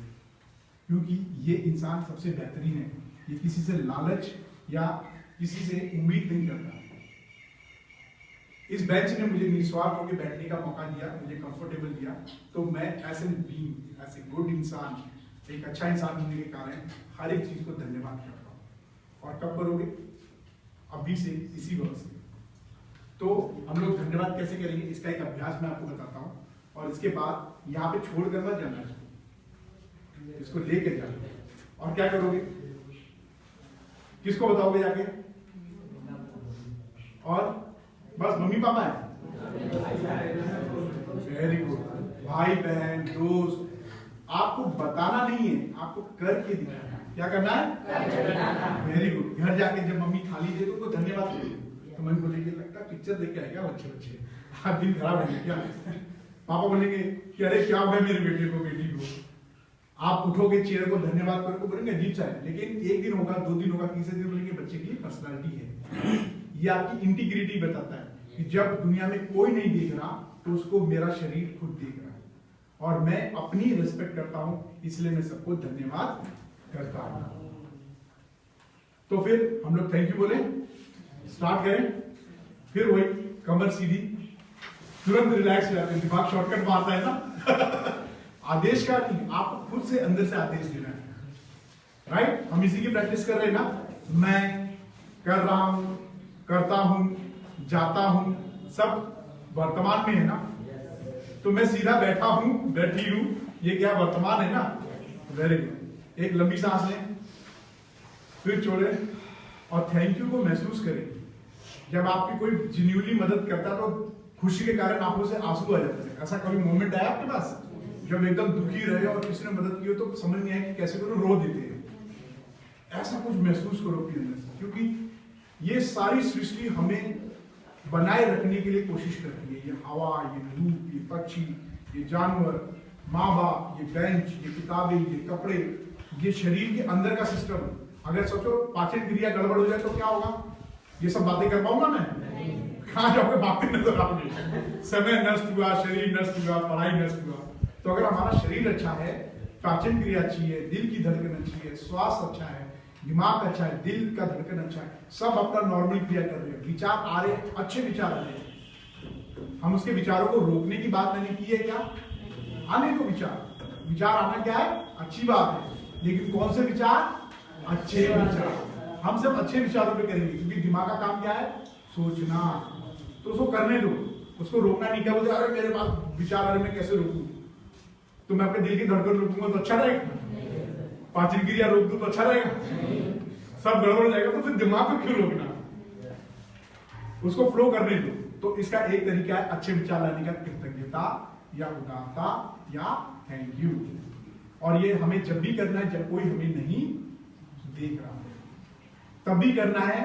क्योंकि ये इंसान सबसे बेहतरीन है। ये किसी से लालच या किसी से उम्मीद नहीं करता। इस बेंच ने मुझे निस्वार्थ होकर बैठने का मौका दिया, मुझे कंफर्टेबल दिया। तो मैं ऐसे बीइंग, ऐसे गुड इंसान, एक अच्छा इंसान होने के कारण हर एक चीज को धन्यवाद करता हूँ। और कब करोगे? अभी से, इसी वक्त से। तो हम लोग धन्यवाद कैसे करेंगे, इसका एक अभ्यास मैं आपको बताता हूँ। और इसके बाद यहाँ पे छोड़ कर मत जाना, इसको लेकर जाना। और क्या करोगे? किसको बताओगे जाके? और बस मम्मी पापा है? Very good. भाई बहन दोस्त, आपको बताना नहीं है, आपको करके दिखाना है। क्या करना है? Very good. घर जाके जब मम्मी थाली दे तो धन्यवाद करो। तो मम्मी बोलेगी लगता पिक्चर देख के आए क्या बच्चे, आप दिन खराब हो गए क्या? पापा बोलेंगे कि अरे क्या हो गया मेरे बेटे को, बेटी को। आप उठोगे, चेयर को धन्यवाद करोगे, बोलेंगे अजीब सा है। लेकिन एक दिन होगा, 2 दिन होगा, तीसरे दिन बोलेंगे बच्चे की पर्सनालिटी है। ये आपकी इंटीग्रिटी बताता है कि जब दुनिया में कोई नहीं देख रहा तो उसको मेरा शरीर खुद देख रहा है। और मैं अपनी रिस्पेक्ट करता हूं, इसलिए मैं सबको धन्यवाद करता हूं। तो फिर हम लोग थैंक यू बोले, स्टार्ट करें। फिर वही कमर सीधी, तुरंत रिलैक्स हो जाते हैं, दिमाग शॉर्टकट मारता है ना। आदेश का नहीं, आपको खुद से अंदर से आदेश देना है। राइट? हम इसी की प्रैक्टिस कर रहे हैं ना। मैं कर रहा हूं, करता हूं, जाता हूं, सब वर्तमान में है ना। तो मैं सीधा बैठा हूं, बैठी हूं, ये क्या वर्तमान है ना। Very good. एक लंबी सांस लें, फिर छोड़ें और थैंक यू को महसूस करें। जब आपकी कोई जेन्युइनली मदद करता है तो खुशी के कारण आंखों से आंसू आ जाते हैं। ऐसा कभी मोमेंट आया आपके पास जब एकदम दुखी रहे और किसी ने मदद की हो तो समझ नहीं आया कि कैसे करो, रो देते हैं? ऐसा कुछ महसूस करो अपने अंदर से, क्योंकि ये सारी सृष्टि हमें बनाए रखने के लिए कोशिश करती है। ये हवा, ये धूप, ये पक्षी, ये जानवर, माँ बाप, ये बेंच, ये किताबें, ये कपड़े, ये शरीर के अंदर का सिस्टम। अगर सोचो पाचन क्रिया गड़बड़ हो जाए तो क्या होगा? ये सब बातें कर पाऊंगा मैं? कहाँ जाओगे, भागते नजर आओगे। समय नष्ट हुआ, शरीर नष्ट हुआ, पढ़ाई नष्ट हुआ। तो अगर हमारा शरीर अच्छा है, पाचन क्रिया अच्छी है, दिल की धड़कन अच्छी है, स्वास्थ्य अच्छा है, दिमाग अच्छा है, दिल का धड़कन अच्छा है, सब अपना नॉर्मल क्रिया कर रहे हैं, विचार आ रहे हैं, अच्छे विचार आ रहे हैं, हम उसके विचारों को रोकने की बात नहीं की है क्या? आने दो विचार आना क्या है? अच्छी बात है, लेकिन कौन से विचार? अच्छे विचार। हम सब अच्छे विचारों पे करेंगे, क्योंकि दिमाग का काम क्या है? सोचना। तो उसको करने दो, उसको रोकना नहीं। क्या बोलते, अरे मेरे पास विचार आ रहे, मैं कैसे रोकूं? तो मैं अपने दिल की धड़कन रोकूंगा तो अच्छा रहेगा, पाचन क्रिया रोक दूं तो अच्छा रहेगा, सब गड़बड़ हो जाएगा। तो फिर दिमाग को क्यों रोकना? उसको फ्लो करने दो। तो इसका एक तरीका है अच्छे विचार लाने का, कृतज्ञता या उदारता या थैंक यू। और ये हमें जब भी करना है जब कोई हमें नहीं देख रहा है, तब भी करना है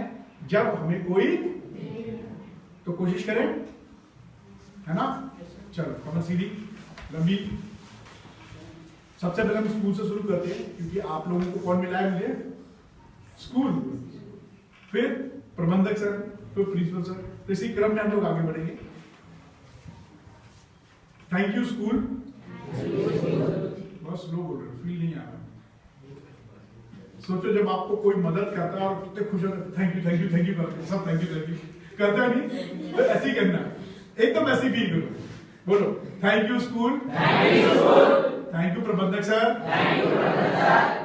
जब हमें कोई, तो कोशिश करें, है ना? चलो कमर सीधी लंबी। सबसे पहले हम स्कूल से शुरू करते हैं, क्योंकि आप लोगों को कौन मिला है मुझे? स्कूल, फिर प्रबंधक सर, फिर प्रिंसिपल सर। तो इसी क्रम में हम लोग आगे बढ़ेंगे। Thank you school. बहुत स्लो बोल रहे हो, फील नहीं आ रहा। सोचो जब आपको कोई मदद करता है और कितने खुश होते, thank you thank you thank you करते, सब थैंक यू करता नहीं, तो ऐसे ही करना, एकदम ऐसे ही फील करो। बोलो thank you school, thank you प्रबंधक sir,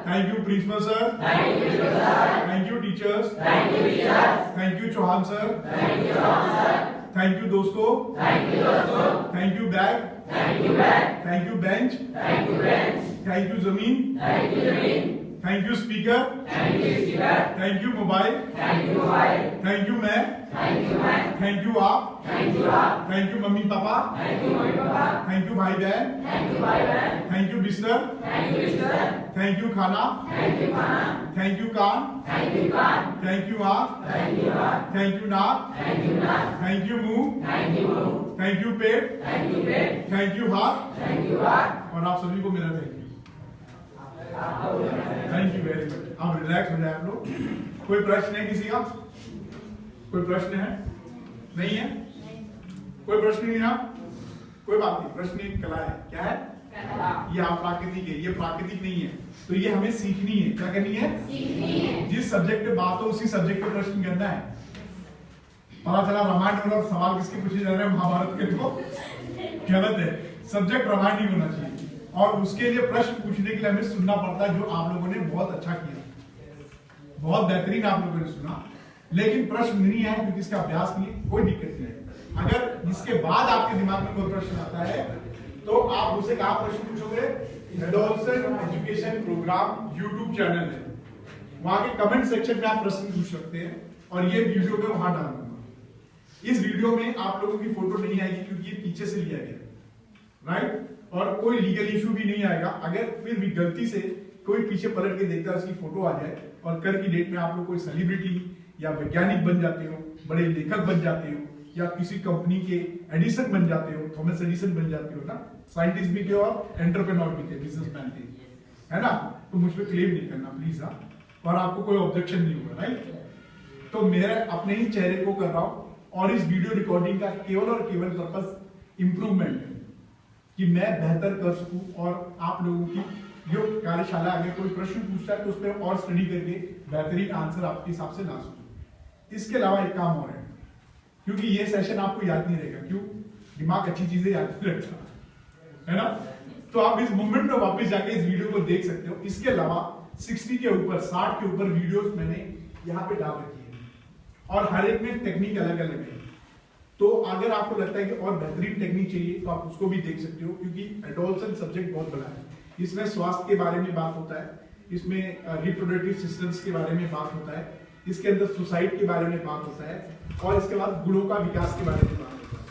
thank you principal sir, thank you teachers, thank you Chauhan sir, thank you दोस्तों, thank you bag, thank you bench, thank you जमीन, thank you speaker, thank you mobile, thank you मैं, thank you आप, thank you mummy papa, thank you भाई बहन, thank you बिस्तर, thank you खाना, thank you कान, thank you आंख, thank you नाक, थैंक यू मुंह, thank you pet, thank you हाथ, और आप सभी को मेरा thank you. Thank you very much. आप रिलैक्स हो जाए आप लोग। कोई प्रश्न है किसी का? कोई प्रश्न है? नहीं है? कोई प्रश्न नहीं है? कोई बात नहीं, प्रश्न एक कला है। क्या है? ये आप प्राकृतिक है, ये प्राकृतिक नहीं है। तो ये हमें सीखनी है। क्या करनी है? सीखनी है। जिस सब्जेक्ट पे बात हो उसी सब्जेक्ट पे प्रश्न करना है। पता चला रामायण और सवाल किसके पूछे जा रहे हैं महाभारत के, तो गलत है। सब्जेक्ट रामायण नहीं होना चाहिए, और उसके लिए प्रश्न पूछने के लिए हमें सुनना पड़ता है, जो आप लोगों ने बहुत अच्छा किया, बहुत बेहतरीन आप लोगों ने सुना। लेकिन प्रश्न नहीं है क्योंकि इसका अभ्यास नहीं है, कोई दिक्कत नहीं है। अगर इसके बाद आपके दिमाग में कोई प्रश्न आता है तो आप उसे कहाँ प्रश्न पूछोगे? Adolescent education program YouTube channel है, वहां के कमेंट सेक्शन में आप प्रश्न पूछ सकते हैं, और ये वीडियो में वहां डाल दूंगा। इस वीडियो में आप लोगों की फोटो नहीं आएगी क्योंकि ये पीछे से लिया गया, राइट? और कोई लीगल इशू भी नहीं आएगा। अगर फिर भी गलती से कोई पीछे पलट के देखता है, उसकी फोटो आ जाए, और कल की डेट में आप लोग कोई सेलिब्रिटी या वैज्ञानिक बन जाते हो, बड़े लेखक बन जाते हो, या किसी कंपनी के एडिसन बन जाते हो, थॉमस एडिसन बन जाते हो ना, साइंटिस्ट भी थे और एंटरप्रेन्योर भी थे, बिजनेसमैन थे, है ना? तो मुझ पर क्लेम नहीं करना प्लीज, हाँ। और आपको कोई ऑब्जेक्शन नहीं होगा, राइट? तो मेरे अपने ही चेहरे को कर रहा हूं, और इस वीडियो रिकॉर्डिंग का केवल और केवल पर्पस इंप्रूवमेंट है, कि मैं बेहतर कर सकूं, और आप लोगों की जो कार्यशाला आगे कोई प्रश्न पूछता है तो उस पर और स्टडी करके बेहतरीन आंसर आपके हिसाब से ला सकूं। इसके अलावा एक काम और है, क्योंकि ये सेशन आपको याद नहीं रहेगा, क्यों? दिमाग अच्छी चीजें याद नहीं रखता, है ना? तो आप इस मोमेंट में वापस जाके इस वीडियो को देख सकते हो। इसके अलावा 60 के ऊपर 60 के ऊपर वीडियोस मैंने यहाँ पे डाल रखी है, और हर एक में टेक्निक अलग अलग है। तो अगर आपको लगता है कि और बेहतरीन टेक्निक चाहिए तो आप उसको भी देख सकते हो, क्योंकि एडोलसेंट सब्जेक्ट बहुत बड़ा है। इसमें स्वास्थ्य के बारे में बात होता है, इसमें रिप्रोडक्टिव सिस्टम्स के बारे में बात होता है, इसके अंदर सुसाइड के बारे में बात होता है, और इसके बाद गुणों का विकास के बारे में बात होता है।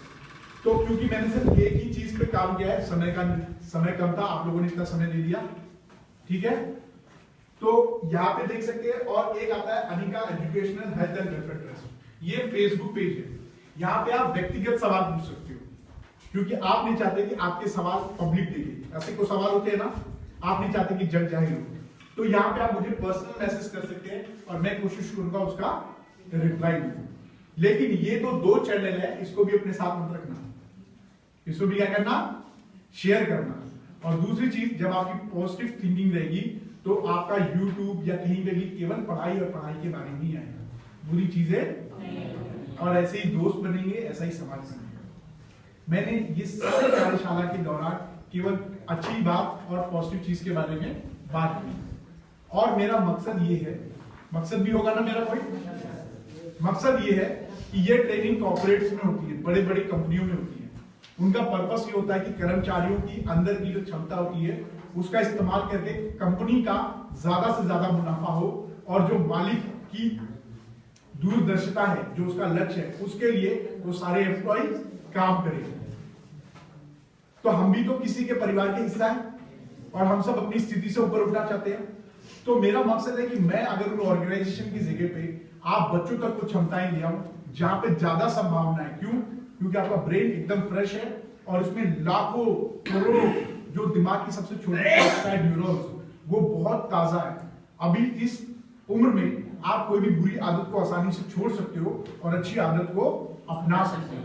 तो क्योंकि मैंने सिर्फ एक ही चीज पे काम किया है, समय कम था, आप लोगों ने इतना समय दे दिया, ठीक है? तो यहाँ पे देख सकते हैं। और एक आता है Anika educational health and welfare trust, ये फेसबुक पेज है। यहाँ पे आप व्यक्तिगत सवाल पूछ सकते हो, क्योंकि आप नहीं चाहते कि आपके सवाल पब्लिक देखे। ऐसे कोई सवाल होते हैं ना, आप नहीं चाहते कि जग जाहिर हो। तो यहाँ पे आप मुझे पर्सनल मैसेज कर सकते हैं, और मैं कोशिश करूंगा उसका रिप्लाई दूं। लेकिन ये तो दो चैनल है, इसको भी अपने साथ मत रखना, इसको भी क्या करना, शेयर करना। और दूसरी चीज, जब आपकी पॉजिटिव थिंकिंग रहेगी तो आपका YouTube या कहीं पे भी केवल पढ़ाई और पढ़ाई के बारे में ही आएगा, बुरी चीजें, और ऐसे ही दोस्त बनेंगे, ऐसा ही समाज बनेगा। मैंने इस कार्यशाला के दौरान केवल अच्छी बात और पॉजिटिव चीज के बारे में बात की, और मेरा मकसद ये है, मकसद भी होगा ना मेरा कोई, मकसद ये है कि ये ट्रेनिंग कॉर्पोरेट्स में होती है, बड़े बड़े कंपनियों में होती है। उनका पर्पस ये होता है कि कर्मचारियों की अंदर की जो क्षमता होती है उसका इस्तेमाल करके कंपनी का ज्यादा से ज्यादा मुनाफा हो, और जो मालिक की दूरदर्शिता है, जो उसका लक्ष्य है, उसके लिए वो सारे एम्प्लॉय काम करें। तो हम भी तो किसी के परिवार के हिस्सा हैं, और हम सब अपनी स्थिति से ऊपर उठना चाहते हैं। तो मेरा मकसद है कि मैं अगर उन ऑर्गेनाइजेशन की जगह पे आप बच्चों तक कुछ क्षमताएं ले आऊं जहां पे ज्यादा संभावना है। क्यों? क्योंकि आपका ब्रेन एकदम फ्रेश है, और उसमें लाखों करोड़ों जो दिमाग की सबसे छोटी न्यूरॉन्स वो बहुत ताजा है। अभी इस उम्र में आप कोई भी बुरी आदत को आसानी से छोड़ सकते हो और अच्छी आदत को अपना सकते हो।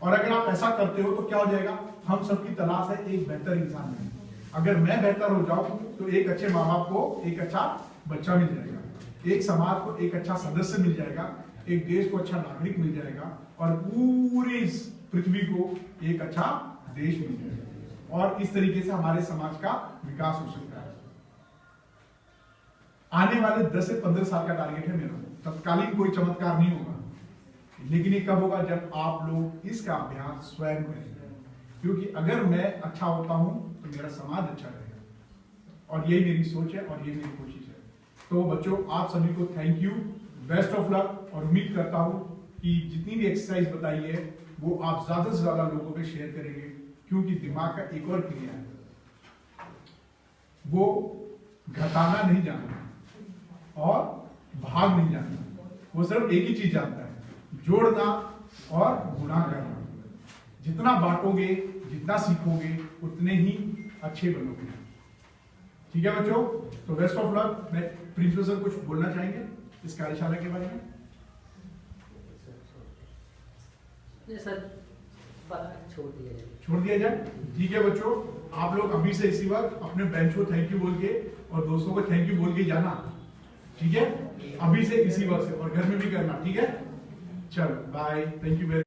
और अगर आप ऐसा करते हो तो क्या हो जाएगा, हम सबकी तलाश है एक बेहतर इंसान में। अगर मैं बेहतर हो जाऊं तो एक अच्छे माँ बाप को एक अच्छा बच्चा मिल जाएगा, एक समाज को एक अच्छा सदस्य मिल जाएगा, एक देश को अच्छा नागरिक मिल जाएगा, और पूरी इस पृथ्वी को एक अच्छा देश मिल जाएगा। और इस तरीके से हमारे समाज का विकास हो सकता है। आने वाले 10 से 15 साल का टारगेट है मेरा। तत्कालीन कोई चमत्कार नहीं होगा, लेकिन ये कब होगा, जब आप लोग इसका अभ्यास स्वयं करेंगे। क्योंकि अगर मैं अच्छा होता हूं तो मेरा समाज अच्छा रहेगा, और यही मेरी सोच है और यही मेरी कोशिश है। तो बच्चों, आप सभी को thank you, best of luck, और उम्मीद करता हूं कि जितनी भी एक्सरसाइज बताई है वो आप ज्यादा से ज्यादा लोगों पे शेयर करेंगे। क्योंकि दिमाग का एक और क्रिया है, वो घटाना नहीं जानता और भाग नहीं जानता, वो सिर्फ एक ही चीज जानता है, जोड़ना और गुणा करना। जितना बांटोगे, जितना सीखोगे, उतने ही अच्छे बनोगे। ठीक है बच्चों, तो बेस्ट ऑफ लक। मैं प्रिंसिपल सर कुछ बोलना चाहेंगे इस कार्यशाला के बारे में? सर छोड़ दिया जाए। ठीक है बच्चों, आप लोग अभी से इसी वक्त अपने बेंच को थैंक यू बोल के और दोस्तों को थैंक यू बोल के जाना। ठीक है, अभी से इसी वक्त से, और घर में भी करना। ठीक है, चलो बाय, थैंक यू वेरी